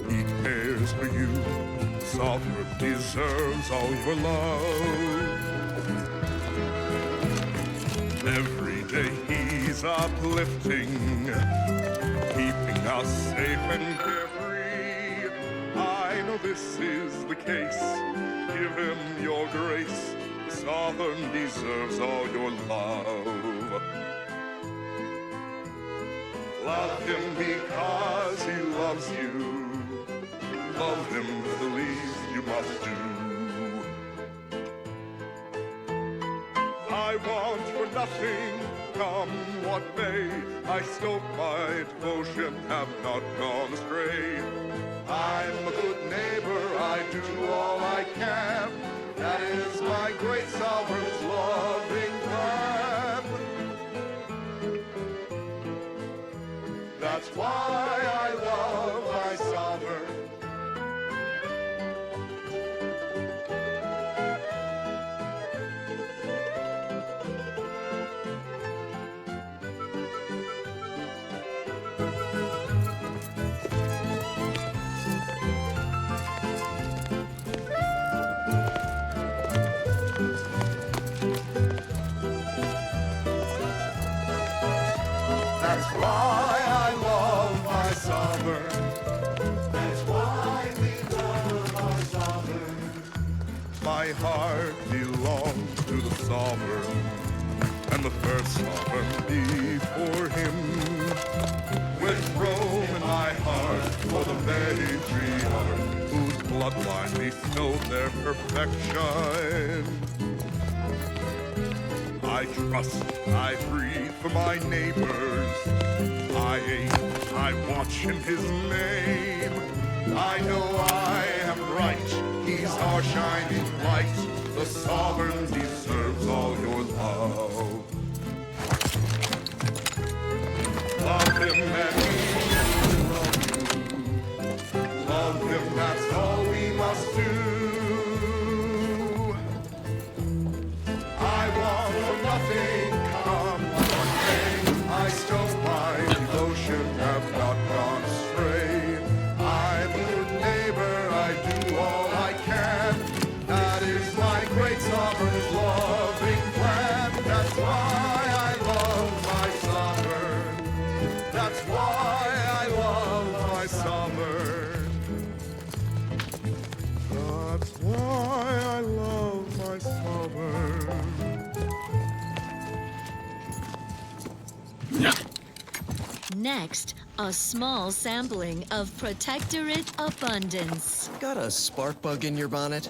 He cares for you. Sovereign deserves all your love. Every day he's uplifting, keeping us safe and carefree. I know this is the case. Give him your grace. Sovereign deserves all your love. Love him because he loves you. Love him the least you must do. I want for nothing, come what may. I stoke my devotion, have not gone astray. I'm a good neighbor, I do all I can. That is my great sovereign's loving plan. That's why I love my sovereign. That's why I love my sovereign. That's why we love our sovereign. My heart belongs to the sovereign, and the first sovereign before him. With Rome in my heart for the matriarch, whose bloodline bestowed their perfection. I trust, I breathe for my neighbors. I aim, I watch in his name. I know I am right, he's our shining light. The sovereign deserves all your love. Love him and he will love you. Love him, that's all we must do. I want for nothing, come what may. I stoke my devotion, have not gone astray. I'm a good neighbor, I do all Next, a small sampling of Protectorate Abundance. Got a spark bug in your bonnet?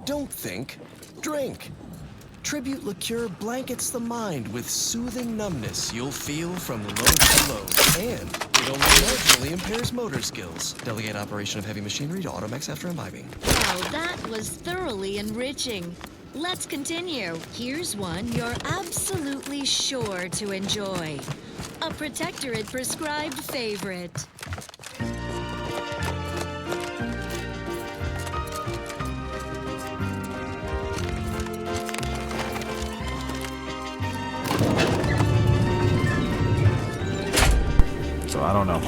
Don't think, drink. Tribute liqueur blankets the mind with soothing numbness you'll feel from load to load. And it only marginally impairs motor skills. Delegate operation of heavy machinery to Automex after imbibing. Wow, that was thoroughly enriching. Let's continue. Here's one you're absolutely sure to enjoy. A Protectorate prescribed favorite. So I don't know.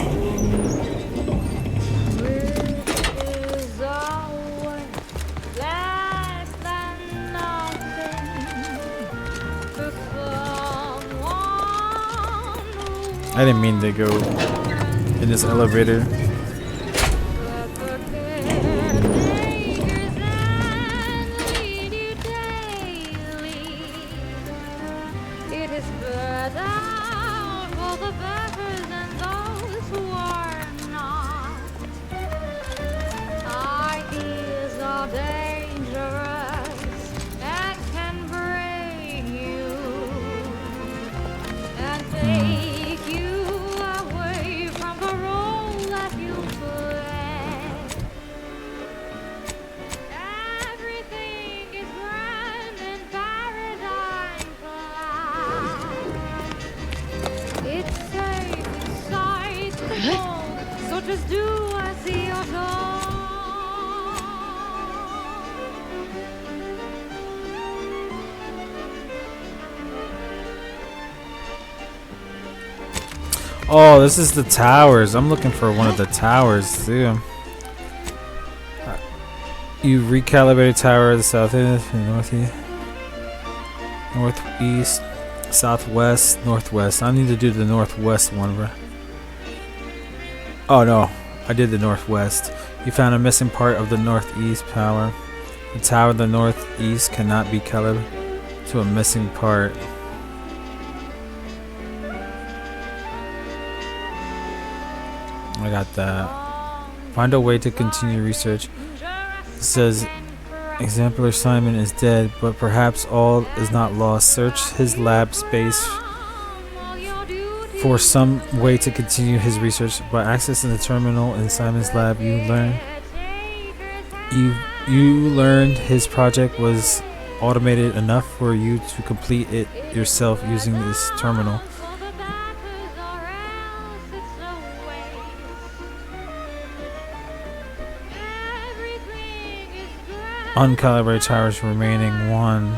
I didn't mean to go in this elevator. It is better for the beggars and those who are not. Ideas are dangerous and can break you and take you away from the role that you play. Everything is grand in paradise. It's safe inside the mold, so just do as you're told. Oh, this is the towers. I'm looking for one of the towers too. You recalibrated tower, the southeast, northeast, northeast, southwest, northwest. I need to do the northwest one, bro. Oh no, I did the northwest. You found a missing part of the northeast power. The tower of the northeast cannot be calibrated to a missing part. I got that. Find a way to continue research. It says Exemplar Simon is dead, but perhaps all is not lost. Search his lab space for some way to continue his research. By accessing the terminal in Simon's lab, you learned his project was automated enough for you to complete it yourself using this terminal. Uncalibrated towers remaining 1.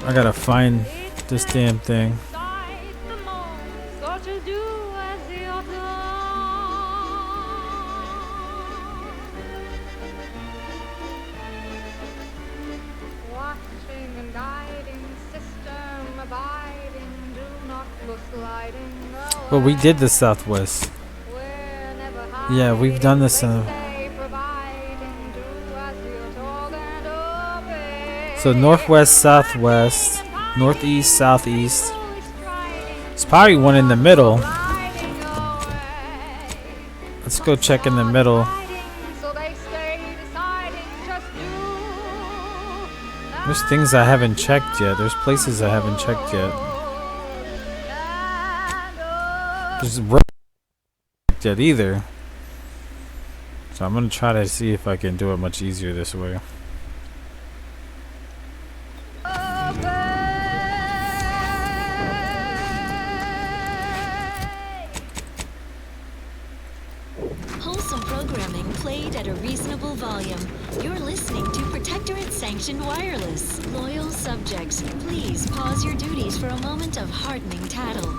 I gotta find this damn thing. Well, we did the southwest. Yeah, we've done this. So northwest, southwest, northeast, southeast. It's probably one in the middle. Let's go check in the middle. There's things I haven't checked yet. There's places I haven't checked yet. There's yet either. So I'm gonna try to see if I can do it much easier this way. Wholesome programming played at a reasonable volume. You're listening to Protectorate Sanctioned Wireless. Loyal subjects, please pause your duties for a moment of hardening tattle.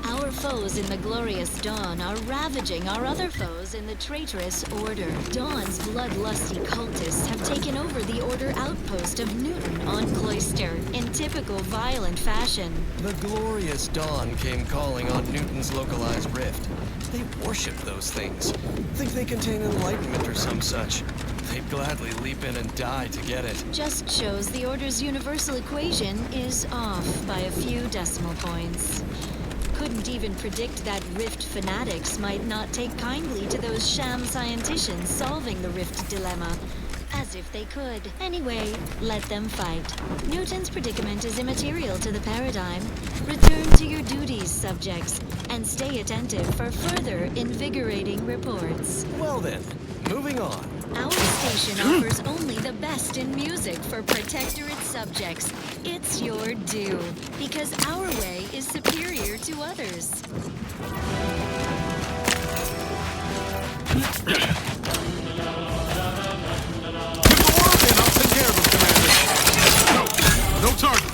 Our foes in the glorious Dawn are ravaging our other foes in the traitorous Order. Dawn's bloodlusty cultists have taken over the Order outpost of Newton on Cloister in typical violent fashion. The glorious Dawn came calling on Newton's localized rift. They worship those things. Think they contain enlightenment or some such. They'd gladly leap in and die to get it. Just shows the Order's universal equation is off by a few decimal points. Could couldn't even predict that Rift fanatics might not take kindly to those sham scienticians solving the Rift dilemma. As if they could. Anyway, let them fight. Newton's predicament is immaterial to the paradigm. Return to your duties, subjects, and stay attentive for further invigorating reports. Well then, moving on. Our station offers only the best in music for Protectorate subjects. It's your due, because our way is superior to others. No target.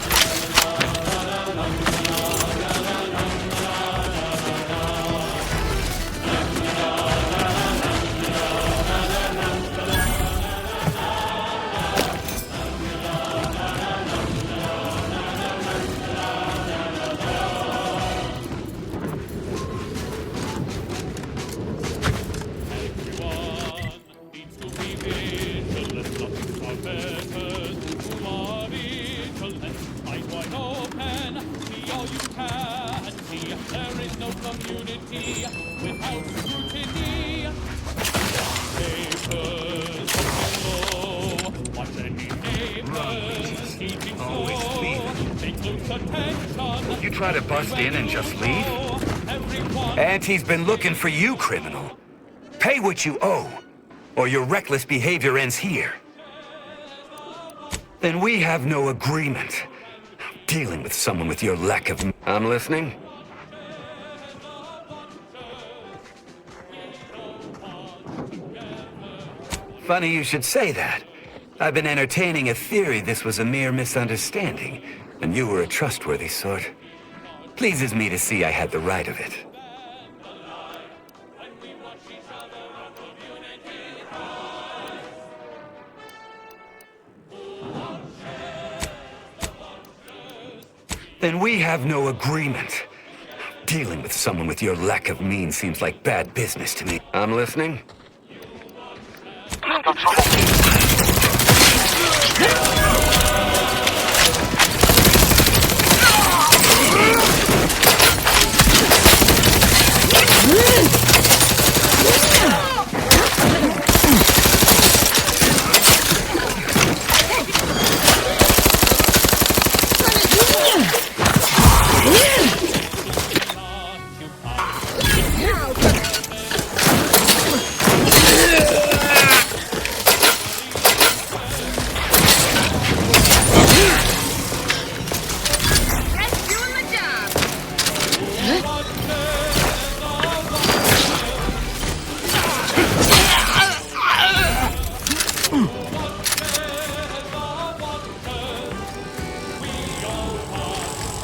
You try to bust in and just leave? Auntie's been looking for you, criminal. Pay what you owe, or your reckless behavior ends here. Then we have no agreement. Dealing with someone with your lack of... I'm listening. Funny you should say that. I've been entertaining a theory this was a mere misunderstanding, and you were a trustworthy sort. Pleases me to see I had the right of it. Then we have no agreement. Dealing with someone with your lack of means seems like bad business to me. I'm listening.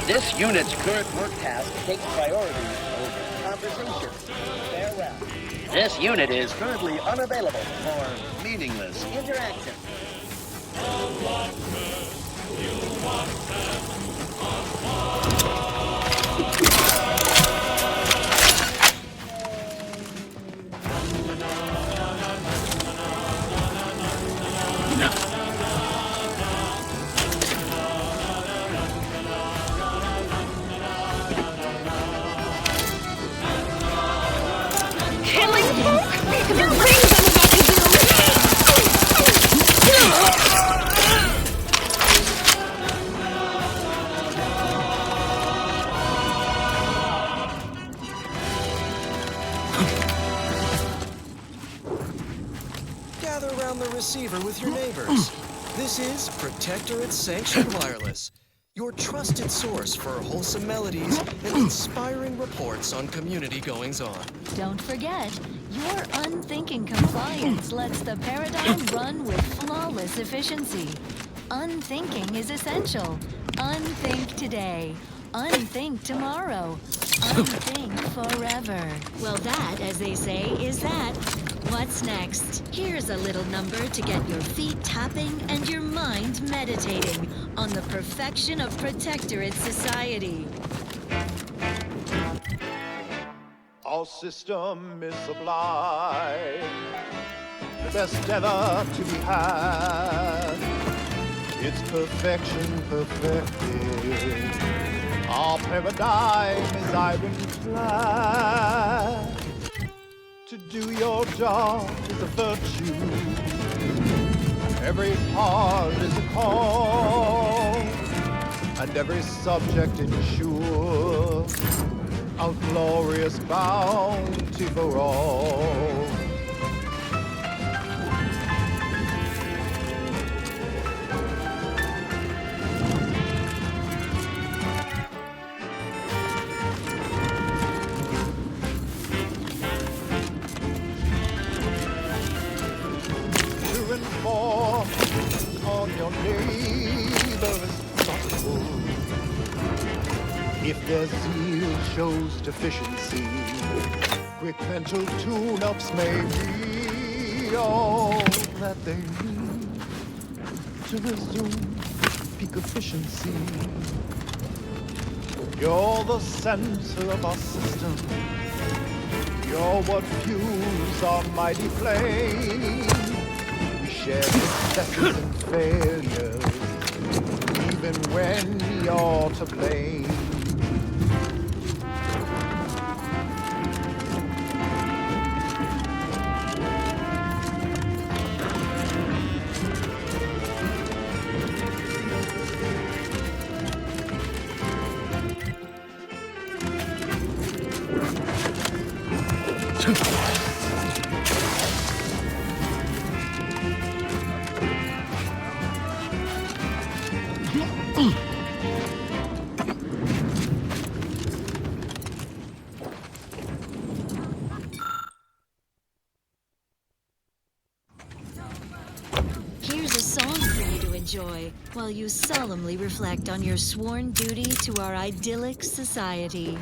This unit's current work task takes priority over conversation. Farewell. This unit is currently unavailable for meaningless interaction. Killing folk? There are things I'm about to do! Gather around the receiver with your neighbors. This is Protectorate Sanctioned Wireless, your trusted source for wholesome melodies and inspiring reports on community goings-on. Don't forget, your unthinking compliance lets the paradigm run with flawless efficiency. Unthinking is essential. Unthink today. Unthink tomorrow. Unthink forever. Well, that, as they say, is that. What's next? Here's a little number to get your feet tapping and your mind meditating on the perfection of Protectorate society. Our system is sublime, the best ever to be had. Its perfection perfected, Our paradigm is ironclad. To do your job is a virtue. Every part is a call, and every subject ensure a glorious bounty for all. To inform on your neighbor's thoughtful. If their zeal shows deficiency, quick mental tune-ups may be all that they need to resume peak efficiency. You're the center of our system. You're what fuels our mighty flame. We share successes and failures, even when you're to blame. Here's a song for you to enjoy while you solemnly reflect on your sworn duty to our idyllic society.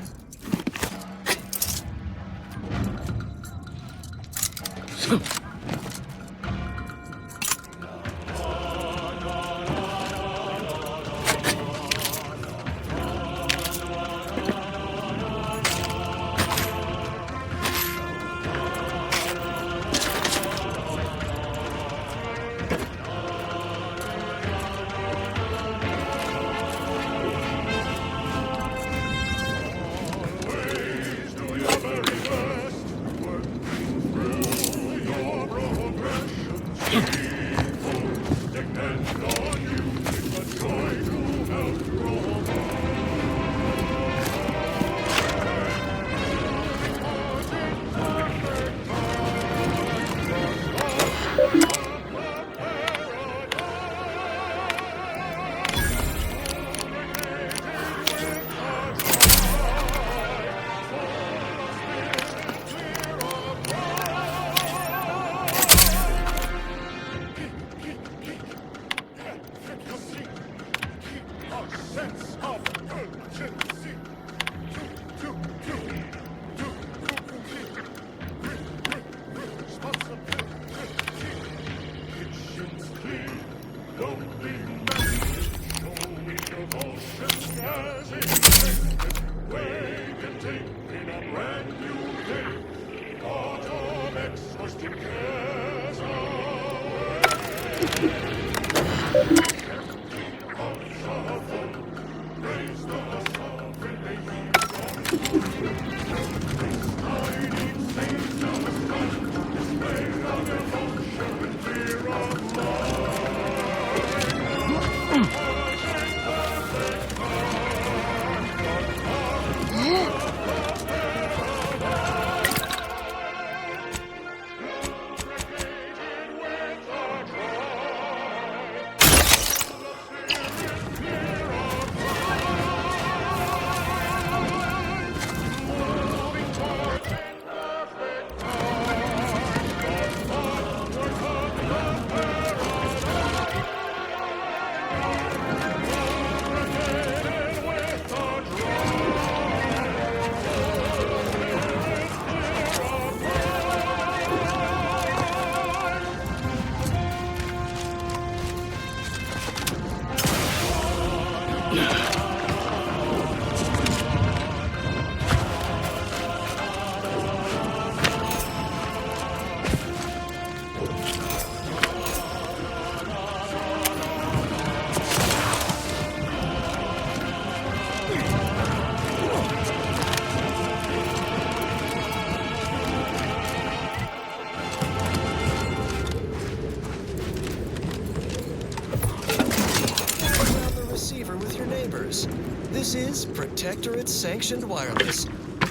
neighbors. This is Protectorate Sanctioned Wireless,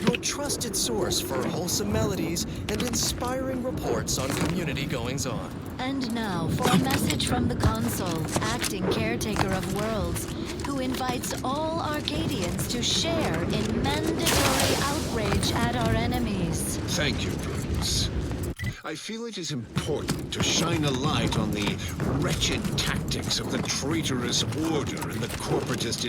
your trusted source for wholesome melodies and inspiring reports on community goings-on. And now for a message from the console, acting caretaker of worlds, who invites all Arcadians to share in mandatory outrage at our enemies. Thank you, Prudence. I feel it is important to shine a light on the wretched tactics of the traitorous order and the corporatist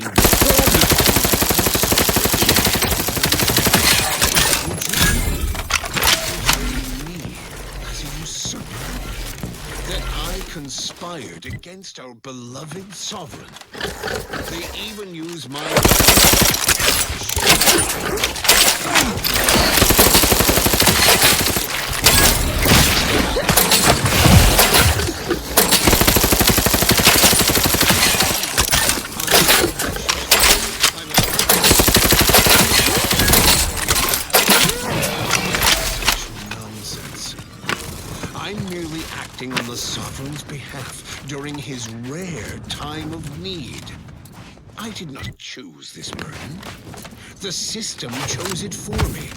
as a usurper. That I conspired against our beloved sovereign. They even use my... I'm merely acting on the Sovereign's behalf during his rare time of need. I did not choose this burden. The system chose it for me,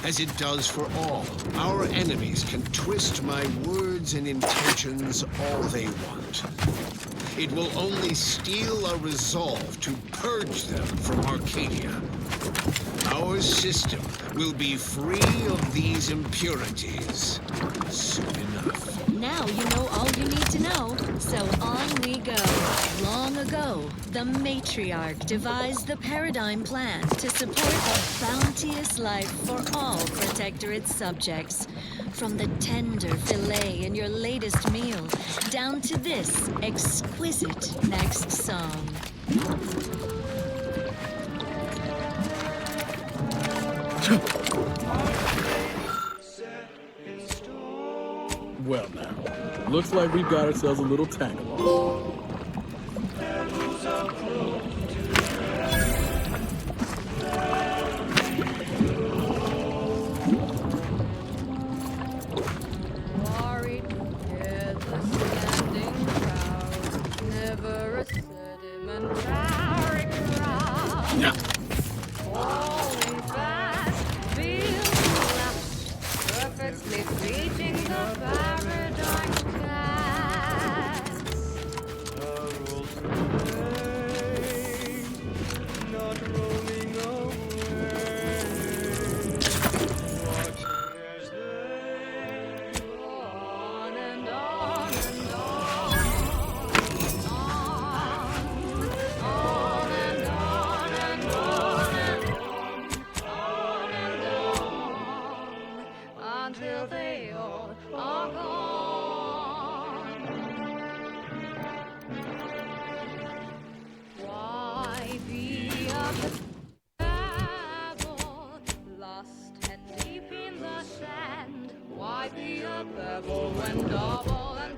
as it does for all. Our enemies can twist my words and intentions all they want. It will only steal our resolve to purge them from Arcadia. Our system will be free of these impurities soon enough. Now you know all you need to know, so on we go. Long ago, the matriarch devised the Paradigm Plan to support a bounteous life for all Protectorate subjects. From the tender fillet in your latest meal, down to this exquisite next song. Well now, looks like we've got ourselves a little tag-along. Worried, together, standing proud, never a sedimentary crowd. Falling fast, feels last, perfectly reaching the paradigm cast. The rules remain, not roaming away. Watching as they go on and on and on, on and on and on and on, until they all are gone. Why be a pebble, lost and deep in the sand? Why be a pebble when double and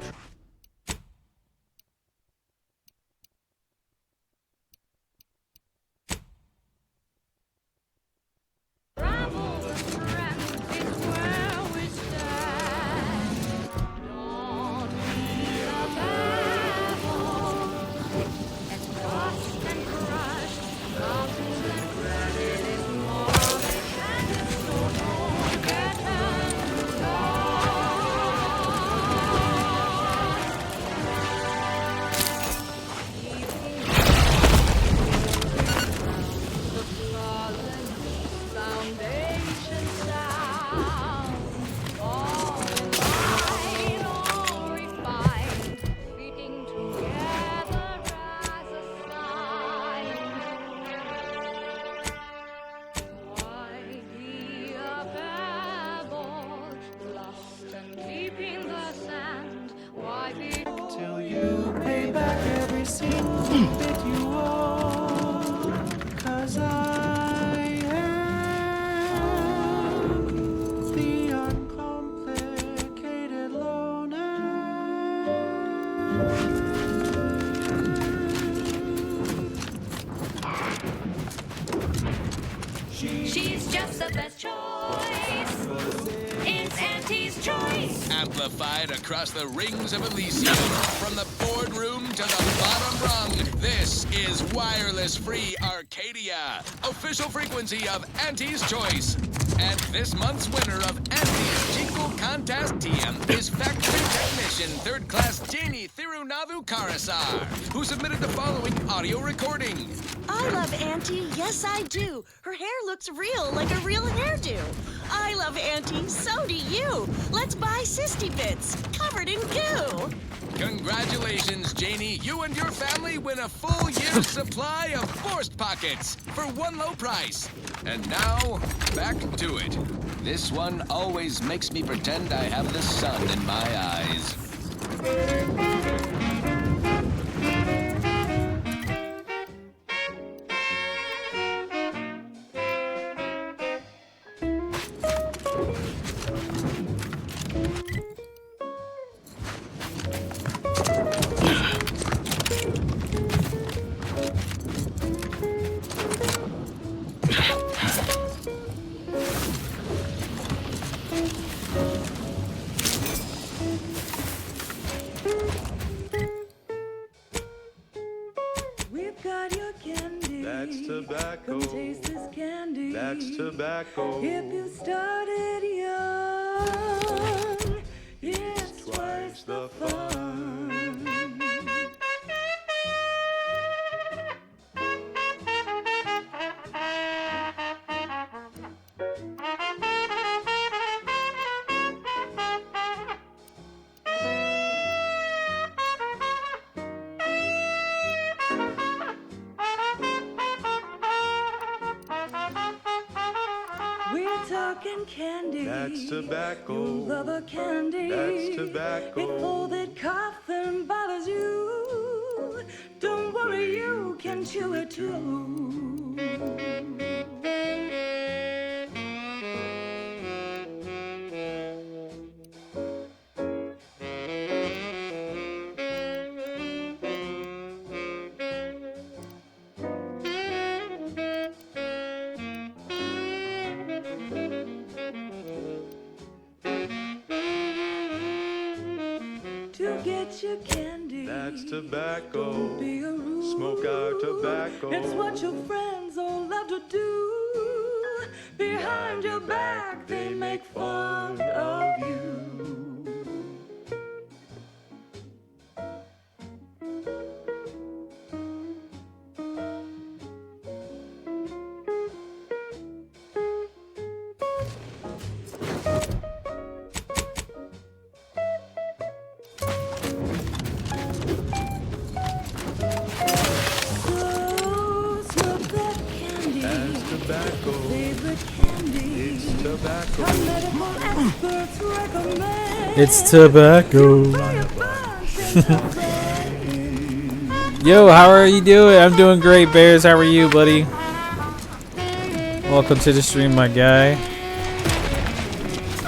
travel the strength is where we stand. Don't be a pebble, and lost and crushed, mountains and granite is more they can so don't get turned on. The colony's foundation sound, all in line, all refined, speaking together as a sign. Why be a pebble, lost and deep in the sand? Why be till you pay back every single bit you owe? 'Cause I am the uncomplicated loner. She's just the best choice. It's Auntie's choice. At the fight across the rings of Elysium. From the boardroom to the bottom rung, this is Wireless Free Arcadia, official frequency of Auntie's Choice. And this month's winner of Auntie's Jingle Contest TM is Factory Technician 3rd Class Janie Thirunavu Karasar, who submitted the following audio recording. I love Auntie, yes I do. Her hair looks real, like a real hairdo. I love Auntie, so do you. Let's buy Sisty Bits, covered in goo. Congratulations, Janie. You and your family win a full year's supply of Forced Pockets for one low price. And now, back to it. This one always makes me pretend I have the sun in my eyes. We've got your candy. That's tobacco. Come taste this candy. That's tobacco. If you started young, it's twice the fun. We're talking candy. That's tobacco. You love a candy. That's tobacco. If folded coffin bothers you, don't worry, you can chew it too. To get your candy. That's tobacco. Don't be a rude. Smoke our tobacco. It's what your friends all love to do. Behind your back, they make fun of you. So smoke that candy. That's tobacco. Favorite candy. It's tobacco. Our medical experts recommend. It's tobacco. Yo, how are you doing? I'm doing great, Bears. How are you, buddy? Welcome to the stream, my guy.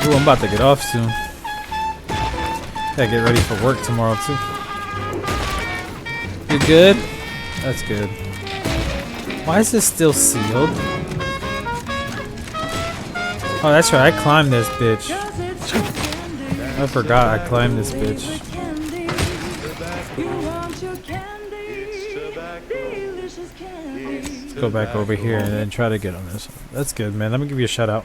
Ooh, I'm about to get off soon. Gotta get ready for work tomorrow, too. You good? That's good. Why is this still sealed? Oh, that's right. I climbed this bitch. I forgot I climbed this bitch. Let's go back over here and then try to get on this one. That's good, man. Let me give you a shout out.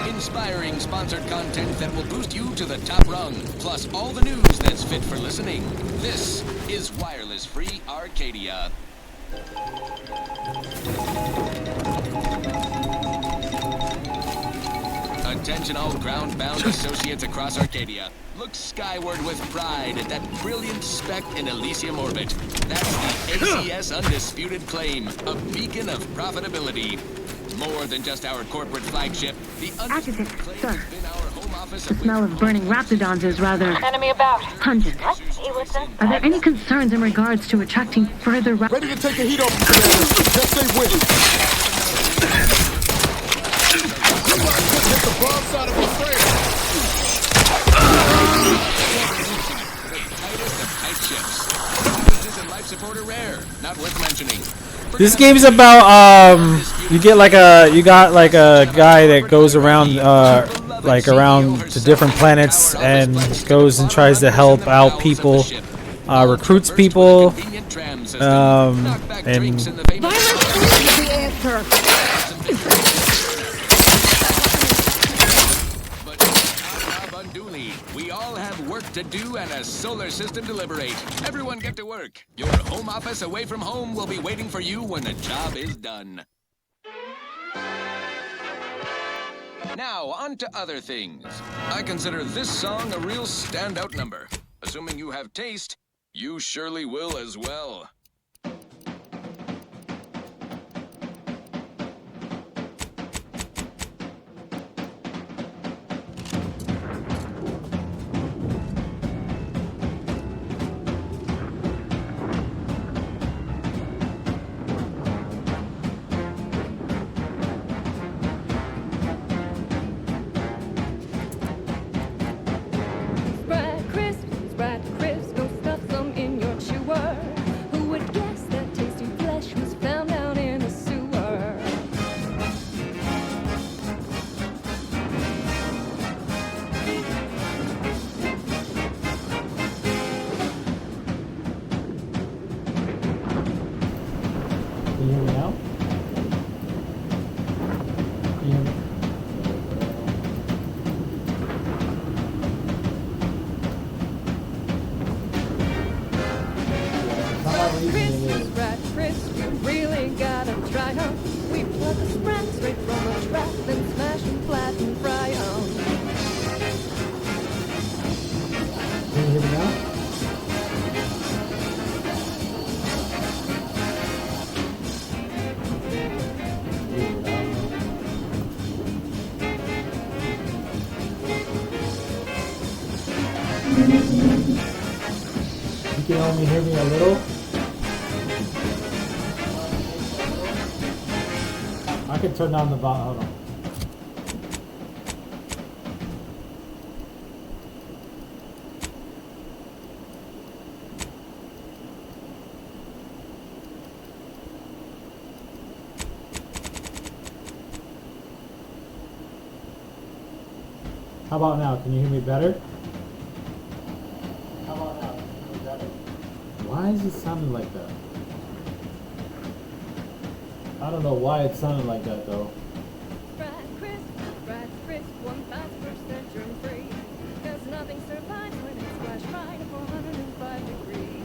Inspiring sponsored content that will boost you to the top rung, plus all the news that's fit for listening. This is Wireless Free Arcadia. Attention all ground-bound associates across Arcadia. Look skyward with pride at that brilliant speck in Elysium orbit. That's the ACS Undisputed Claim, a beacon of profitability. More than just our corporate flagship, the Undisputed Claim has been our home office. The smell of burning raptidons is rather Enemy about. pungent. What? You listen? Are there any concerns in regards to attracting further Ready to take the heat off, Commander. Just stay with it. Hit the broad side of the frame. The tightest of tight ships. Extras and life support are rare. Not worth mentioning. This game's about you got like a guy that goes around around to different planets and goes and tries to help out people, recruits people, and The answer. We all have work to do and a solar system to liberate. Everyone get to work. Your home office away from home will be waiting for you when the job is done. Now, on to other things. I consider this song a real standout number. Assuming you have taste, you surely will as well. Spread crisp, go stuff some in your chewer. Who would guess that tasty flesh was found down in a sewer? Can you hear me now? Can you hear me? Spread crisp, you really gotta try 'em. We pluck the spread straight from the track, then smash 'em flat and fry 'em. Can you hear me now? You can only hear me a little. I can turn down the volume. Hold on. How about now? Can you hear me better? How about now? Can you hear me better? Why is it sounding like that? I don't know why it sounded like that though. Spread crisp, 1,000% germ-free. There's nothing survives when it's squashed right at 405 degrees.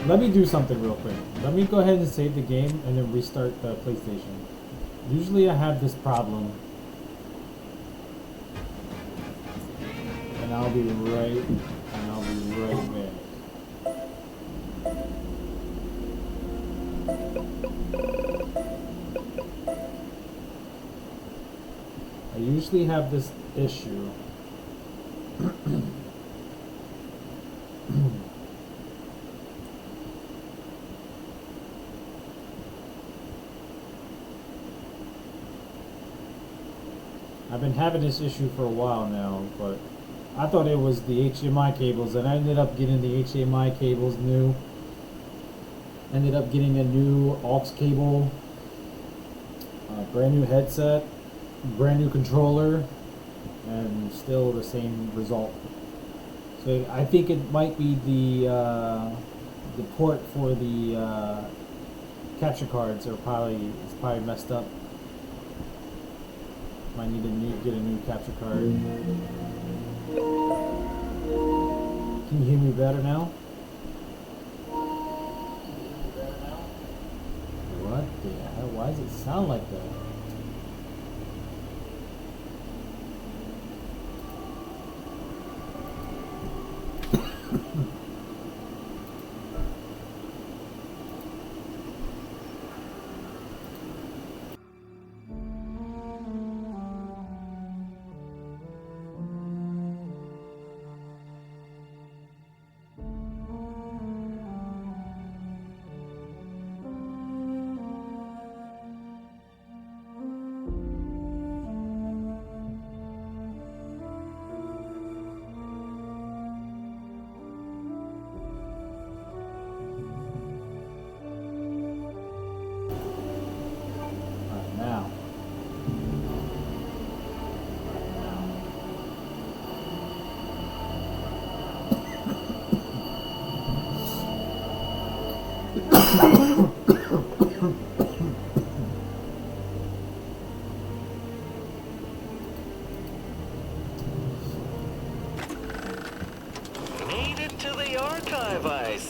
Let me do something real quick. Let me go ahead and save the game and then restart the PlayStation. Usually I have this problem. And I'll be right back. I usually have this issue. I've been having this issue for a while now, but I thought it was the HDMI cables, and I ended up getting the HDMI cables new. Ended up getting a new aux cable, brand new headset, brand new controller, and still the same result. So I think it might be the port for the capture cards are probably messed up. Might need to get a new capture card. Can you hear me better now? What the hell? Why does it sound like that?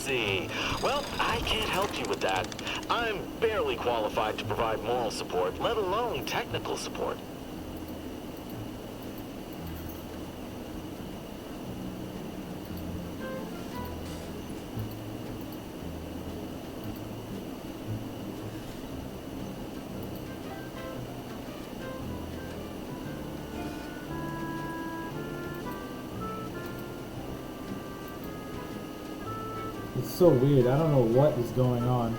see. Well, I can't help you with that. I'm barely qualified to provide moral support, let alone technical support. It's so weird. I don't know what is going on.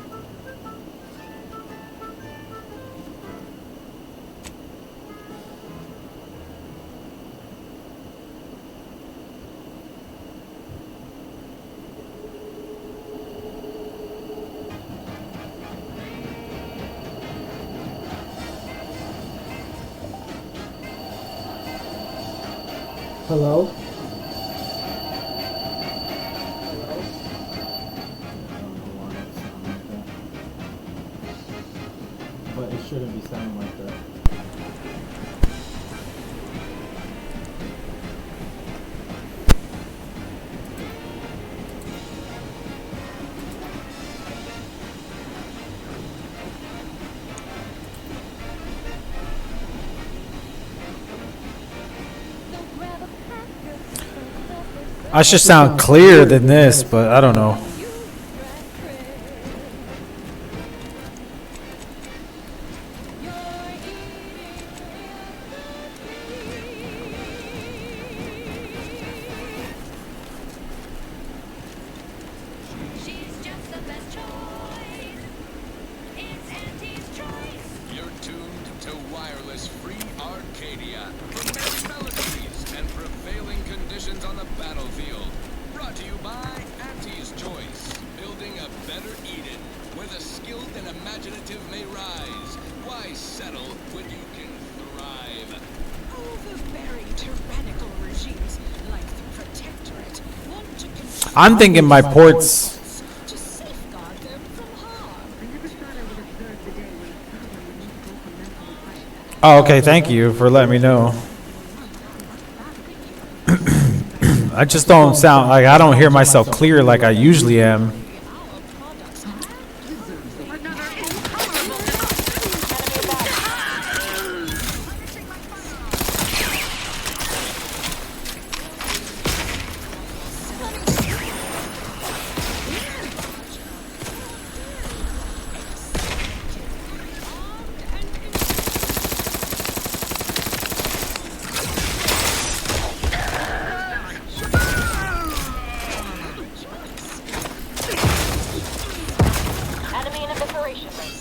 Hello? But it shouldn't be sounding like that. I should sound clearer than this, but I don't know. You're tuned to Wireless Free Arcadia for merry melodies and prevailing conditions on the battlefield. Brought to you by Auntie's Choice, building a better Eden where the skilled and imaginative may rise. Why settle when you can thrive? Overbearing tyrannical regimes like the Protectorate want to control I'm thinking my ports. to safeguard them from harm. Oh, okay, thank you for letting me know. I just don't sound like I don't hear myself clear like I usually am. Enemy in evacuation range.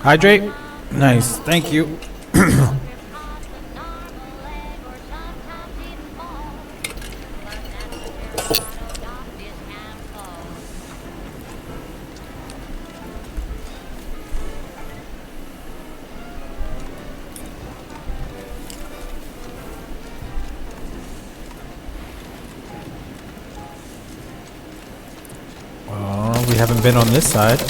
Hydrate? Nice, thank you. Oh, we haven't been on this side.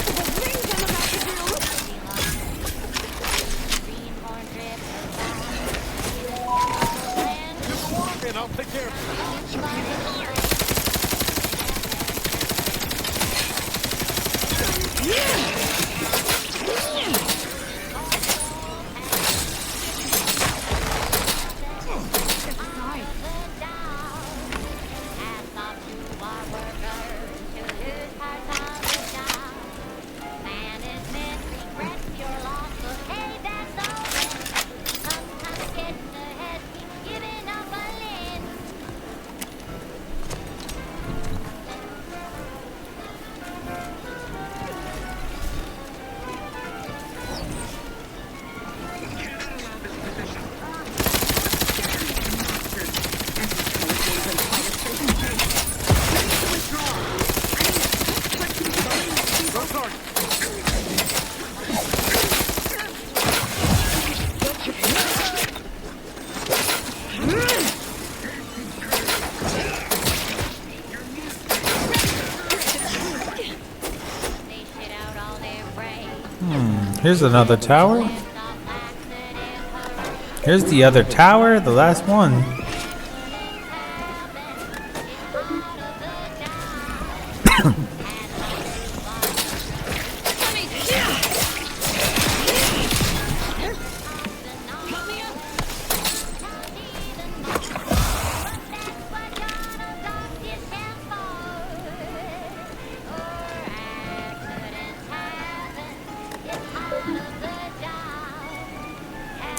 Here's another tower. Here's the other tower, the last one.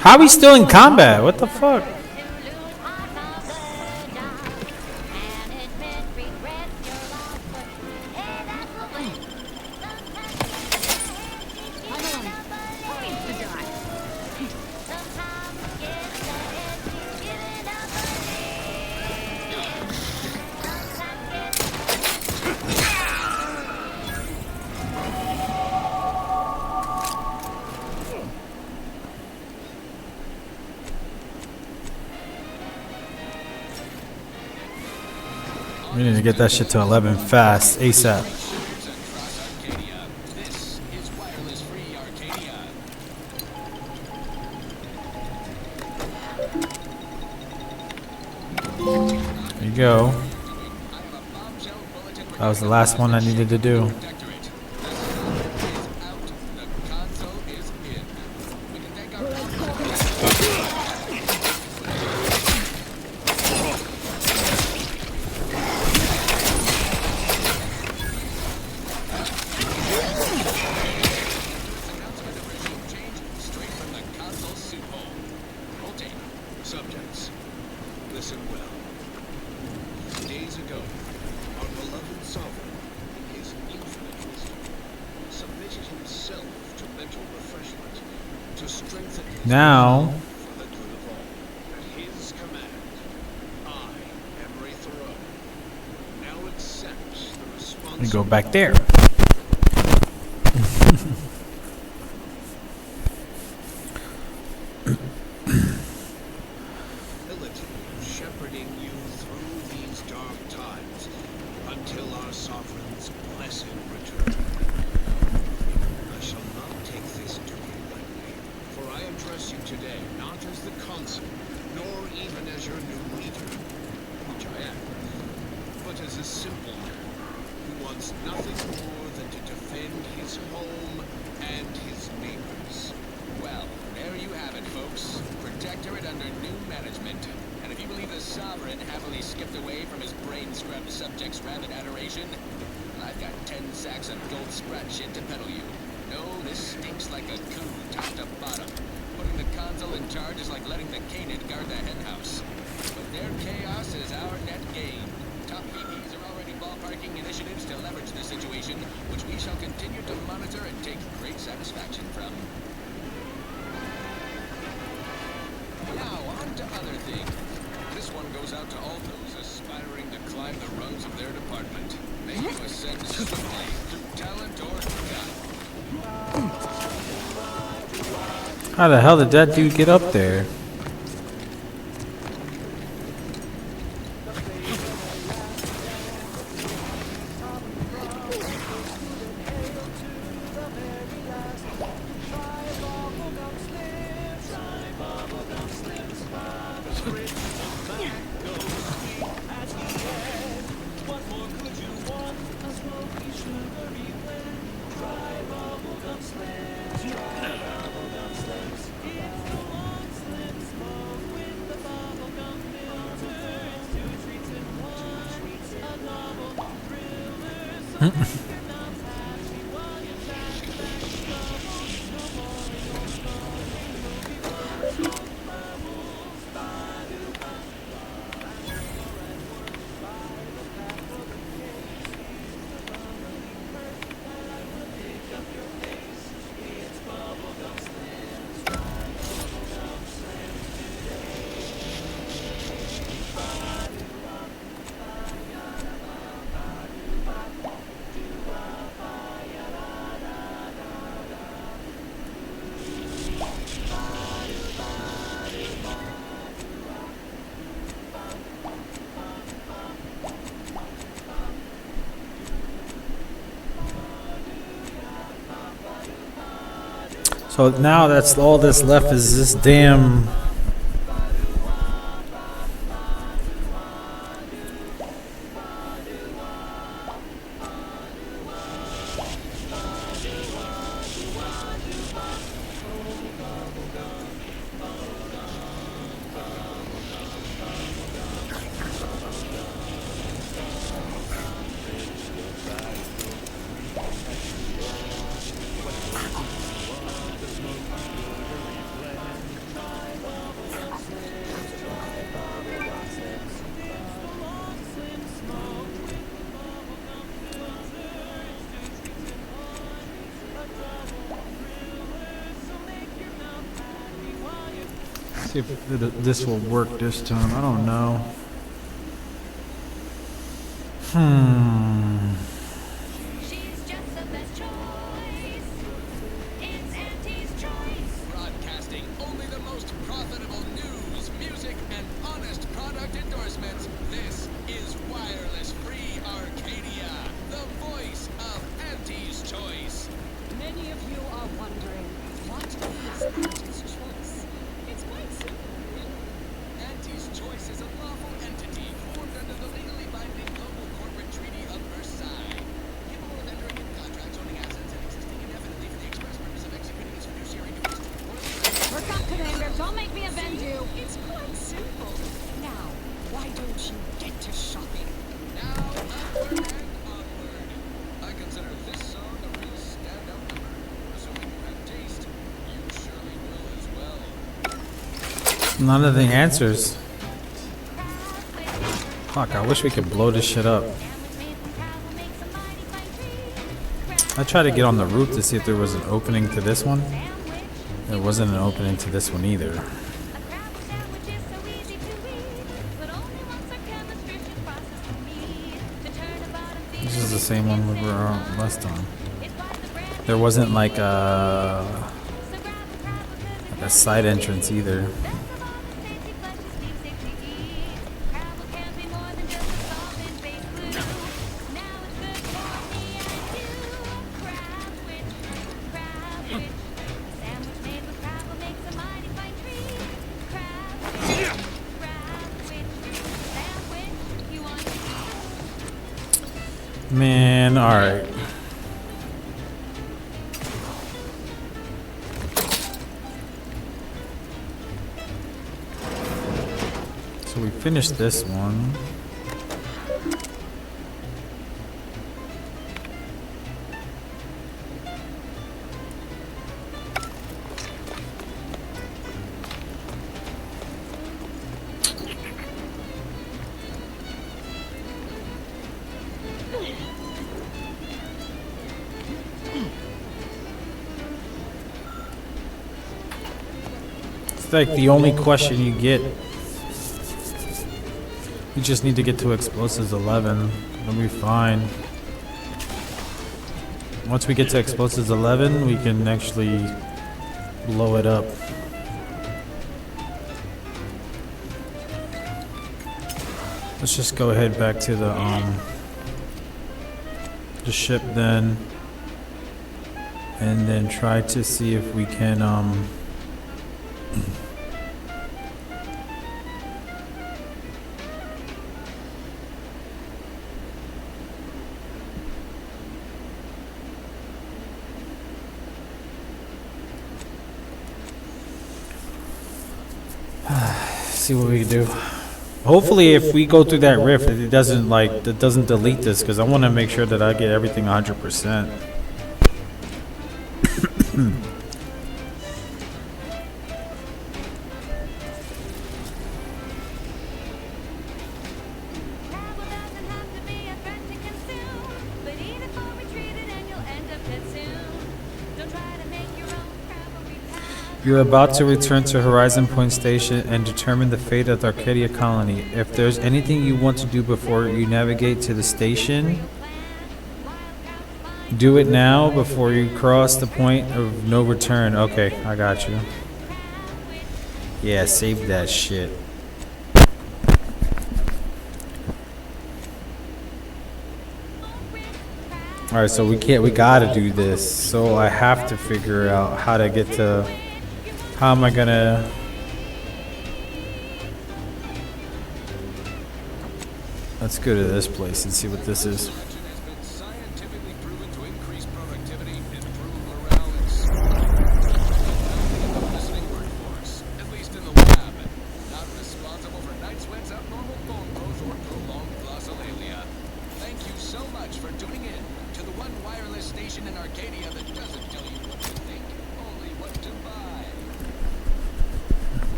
How are we still in combat? What the fuck? We need to get that shit to 11 fast, ASAP. There you go. That was the last one I needed to do. Subjects, listen well. Days ago, our beloved sovereign, in his infinite wisdom, submitted himself to mental refreshment, to strengthen his Now, resolve for the good of all. At his command, I, Emery Thoreau, now accept the responsibility. we go back there. Shepherding you through these dark times until our sovereign's blessed return. I shall not take this duty lightly, for I address you today not as the consul, nor even as your new leader, which I am, but as a simple man who wants nothing more than to defend his home and his neighbors. Well, there you have it, folks. Protectorate under new management. And if you believe the Sovereign happily skipped away from his brain-scrubbed subjects' rabid adoration, I've got 10 sacks of gold sprat shit to peddle you. No, this stinks like a coup, top to bottom. Putting the consul in charge is like letting the Canaan guard the henhouse. But their chaos is our net gain. Top VPs are already ballparking initiatives to leverage the situation, which we shall continue to monitor and take great satisfaction from. Now, on to other things. This one goes out to all those aspiring to climb the rungs of their department. May you ascend swiftly through talent or guile. How the hell did that dude get up there? So now that's all that's left is this damn. See if this will work this time. I don't know. Broadcasting only the most profitable news, music, and honest product endorsements. This is Wireless Free Arcadia, the voice of Auntie's Choice. Many of you are wondering, what is Auntie's Choice? It's quite simple, really. Auntie's Choice is a lawful entity formed under the legally binding global corporate treaty of Versailles. Capable of entering into contracts, owning assets, and existing indefinitely for the express purpose of executing its fiduciary duties. Look up, Commander. Don't make me offend you. It's quite simple. Now, why don't you get to shopping? Now, upward and onward. I consider this song a real standout number. Assuming you have taste, you surely will as well. None of the answers. Fuck, I wish we could blow this shit up. I tried to get on the roof to see if there was an opening to this one. There wasn't an opening to this one either. This is the same one we were on last time. There wasn't like a side entrance either. Man, alright. So we finished this one. It's like the only question you get. We just need to get to explosives 11. It'll be fine. Once we get to explosives 11, we can actually blow it up. Let's just go ahead back to the ship then, and then try to see if we can see what we can do. Hopefully, if we go through that rift, it doesn't delete this, because I want to make sure that I get everything 100%. You're about to return to Horizon Point Station and determine the fate of the Arcadia colony. If there's anything you want to do before you navigate to the station, do it now before you cross the point of no return. Okay, I got you. Yeah, save that shit. All right, so we can't. We gotta do this. So I have to figure out how to get to. How am I gonna? Let's go to this place and see what this is.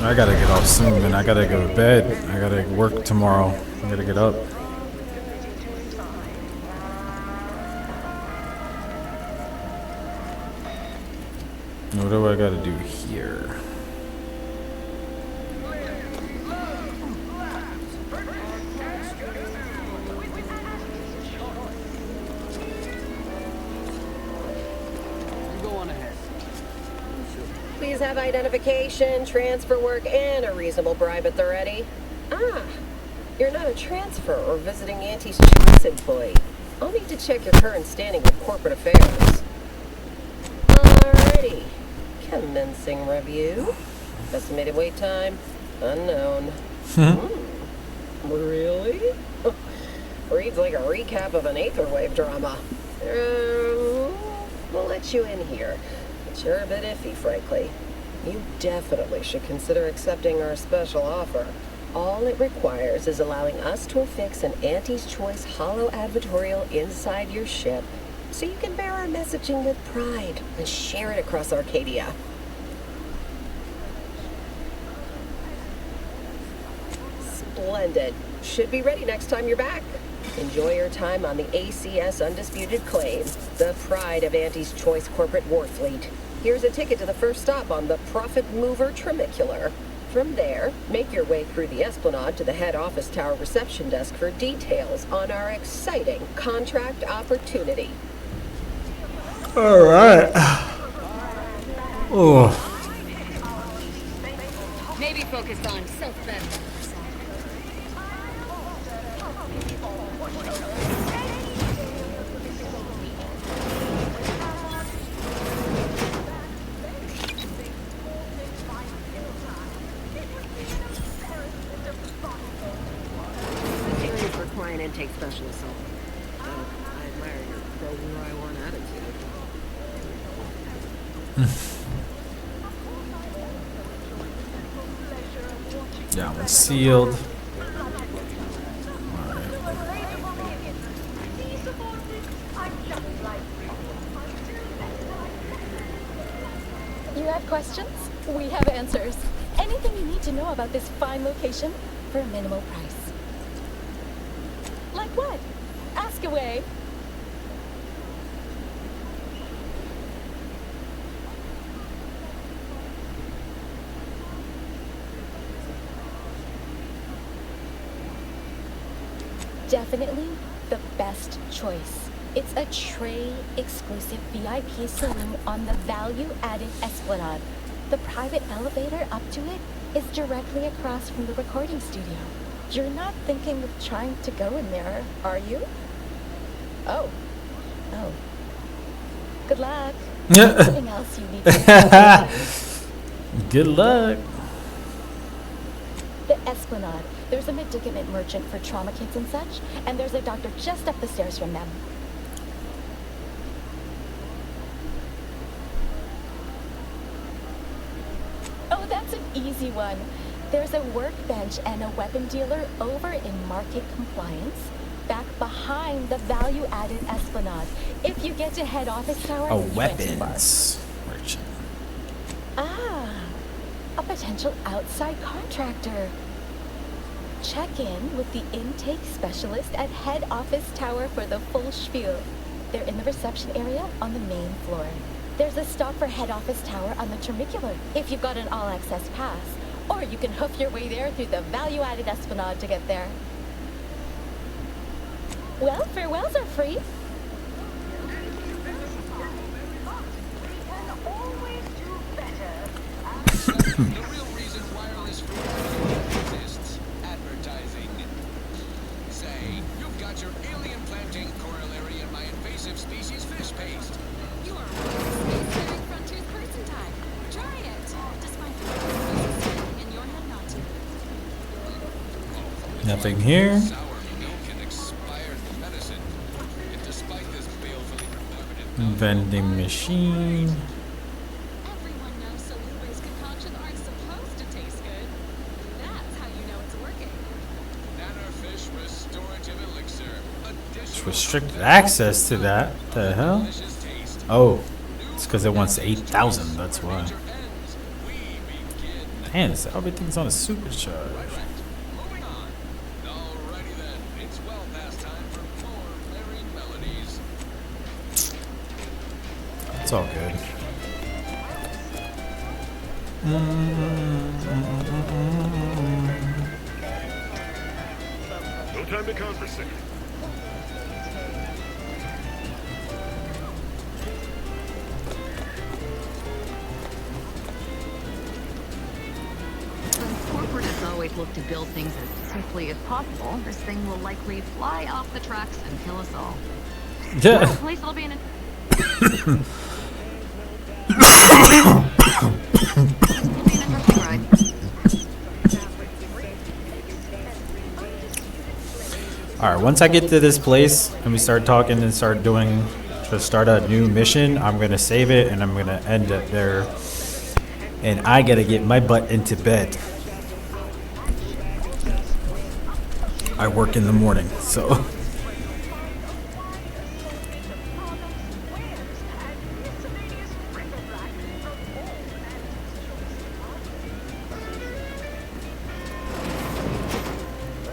I gotta get off soon, man. I gotta go to bed. I gotta work tomorrow. I gotta get up. What do I gotta do here? Please have identification, transfer work, and a reasonable bribe at the ready. Ah, you're not a transfer or visiting Auntie's Choice employee. I'll need to check your current standing with corporate affairs. Alrighty. Commencing review. Estimated wait time, unknown. Really? Reads like a recap of an Aetherwave drama. We'll let you in here. But you're a bit iffy, frankly. You definitely should consider accepting our special offer. All it requires is allowing us to affix an Auntie's Choice holo advertorial inside your ship, so you can bear our messaging with pride and share it across Arcadia. Splendid. Should be ready next time you're back. Enjoy your time on the ACS Undisputed Claim, the pride of Auntie's Choice corporate war fleet. Here's a ticket to the first stop on the Profit Mover Trimicular. From there, make your way through the Esplanade to the head office tower reception desk for details on our exciting contract opportunity. All right. Oh. Maybe focused on self-betterment. Client intake specialist. I admire your pro-I-1 attitude. That one's sealed. You have questions? We have answers. Anything you need to know about this fine location for a minimal price. Like what? Ask away. Definitely the best choice. It's a tray-exclusive VIP saloon on the value-added Esplanade. The private elevator up to it is directly across from the recording studio. You're not thinking of trying to go in there, are you? Oh. Good luck. Anything else you need to know? Good luck. The Esplanade. There's a medicament merchant for trauma kits and such, and there's a doctor just up the stairs from them. Oh, that's an easy one. There's a workbench and a weapon dealer over in Market Compliance, back behind the value-added Esplanade. If you get to head office tower, A weapons merchant. Ah, a potential outside contractor. Check in with the intake specialist at head office tower for the full spiel. They're in the reception area on the main floor. There's a stop for head office tower on the Trimicular if you've got an all-access pass. Or you can hoof your way there through the value-added Esplanade to get there. Well, farewells are free. real reason wireless free exists, advertising. Say, you've got your alien planting corollary in my invasive species fish paste. You are space-faring frontiers person time. Try it. Despite the in your head not to. Nothing here. Sour milk and expired medicine. And despite this balefully conservative Vending machine. Everyone knows Salubri's concoctions aren't supposed to taste good. That's how you know it's working. Nannerfish restorative elixir. It's restricted access to that. The hell? Oh, it's because it wants 8,000. That's why. Man, so everything's on a supercharge. Alrighty then, it's well past time for more merry melodies. It's all good. No time to conversate. Corporates always look to build things as swiftly as possible. This thing will likely fly off the tracks and kill us all. Yeah. The place will be in a... Alright, once I get to this place and we start talking and start doing to start a new mission, I'm gonna save it and I'm gonna end it there. And I gotta get my butt into bed. I work in the morning, so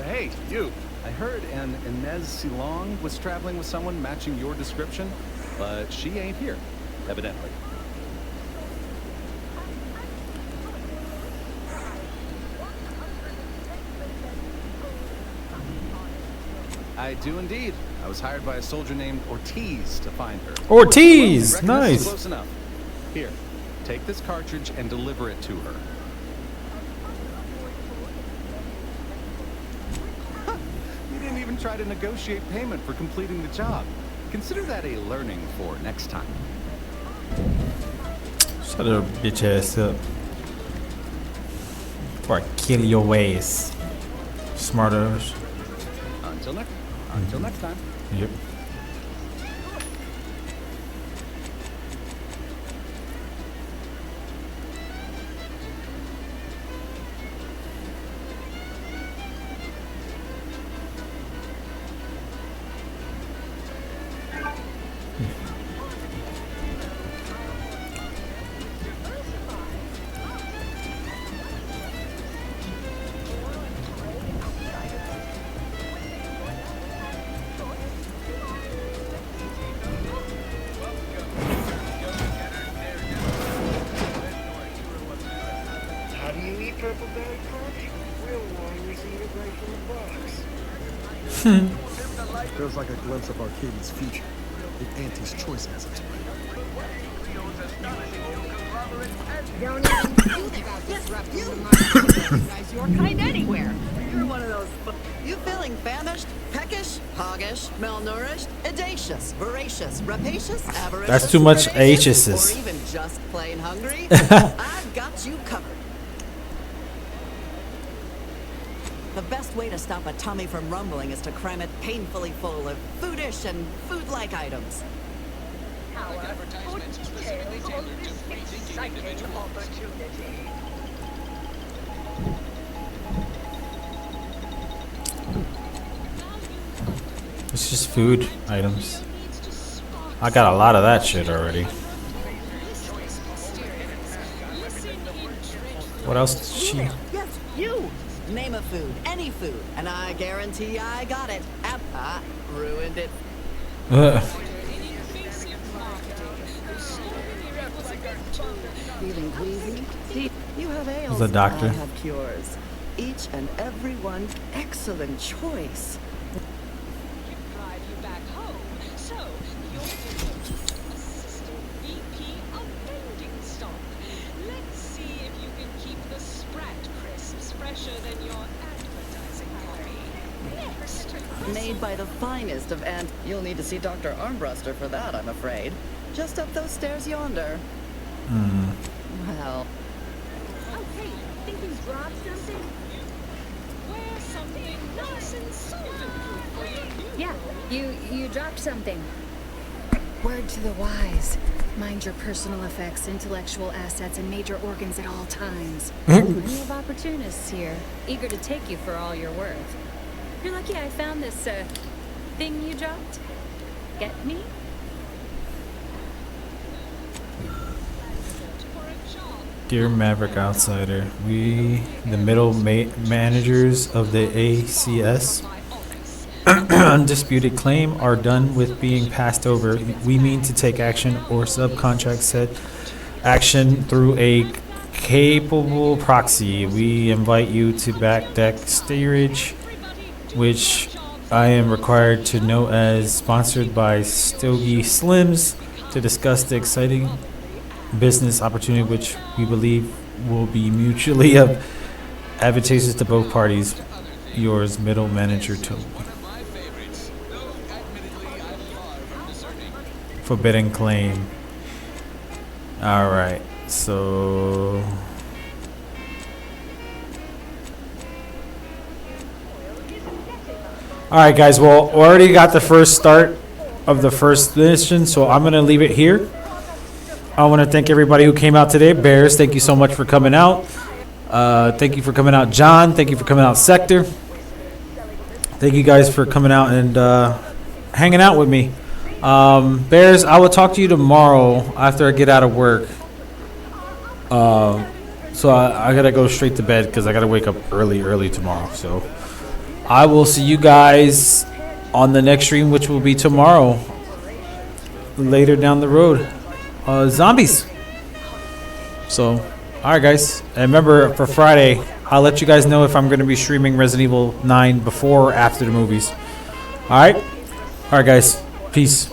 Hey, you. I heard an Inez Silong was traveling with someone matching your description, but she ain't here, evidently. I do indeed. I was hired by a soldier named Ortiz to find her. Ortiz! Reckon this is Nice. Close enough. Here, take this cartridge and deliver it to her. You didn't even try to negotiate payment for completing the job. Consider that a learning for next time. shut her bitch ass up. Before I kill your ways. Smarters. Until next time. Yep. How do you eat purple berry punch? Real wineries eat it right from the box. Feels like a glimpse of Arcadia's future. If Auntie's choice has its way. Don't even think about disrupting the market. Recognize your kind anywhere. You're one of those. You feeling famished, peckish, hoggish, malnourished, audacious, voracious, rapacious, avaricious? That's too much predacious, H's. Or even just plain hungry? I've got you covered. The best way to stop a tummy from rumbling is to cram it painfully full of foodish and food-like items. Advertisements specifically tailored to free-thinking individuals. It's just food items. I got a lot of that shit already. What else did she? Yes, you! Name a food, any food, and I guarantee I got it. Ruined it. Feeling queasy? You have ails. The doctor. I have cures. Each and every one excellent choice. Drive you back home. So, you're Assistant VP of Vending Stock. Let's see if you can keep Made by the finest of you'll need to see Dr. Armbruster for that, I'm afraid. Just up those stairs yonder. Well. Oh, hey, think you dropped something? Wear something nice and solvent-proof for your Yeah, you dropped something. Word to the wise. Mind your personal effects, intellectual assets, and major organs at all times. Plenty of opportunists here, eager to take you for all you're worth. You're lucky I found this, thing you dropped. Get me? Dear Maverick Outsider, we, the middle managers of the ACS, undisputed claim, are done with being passed over. We mean to take action or subcontract said action through a capable proxy. We invite you to back deck steerage, which I am required to know as, sponsored by Stogie Slims, to discuss the exciting business opportunity which we believe will be mutually advantageous to both parties. Yours, middle manager Toby. Forbidden claim. Alright, so alright guys, well, already got the first start of the first mission, so I'm gonna leave it here. I want to thank everybody who came out today. Bears, thank you so much for coming out. Thank you for coming out, John. Thank you for coming out, Sector. Thank you guys for coming out and hanging out with me. Bears, I will talk to you tomorrow after I get out of work. So I got to go straight to bed because I got to wake up early tomorrow. So I will see you guys on the next stream, which will be tomorrow, later down the road. Zombies. So, alright guys. And remember, for Friday, I'll let you guys know if I'm going to be streaming Resident Evil 9 before or after the movies. Alright? Alright guys. Peace.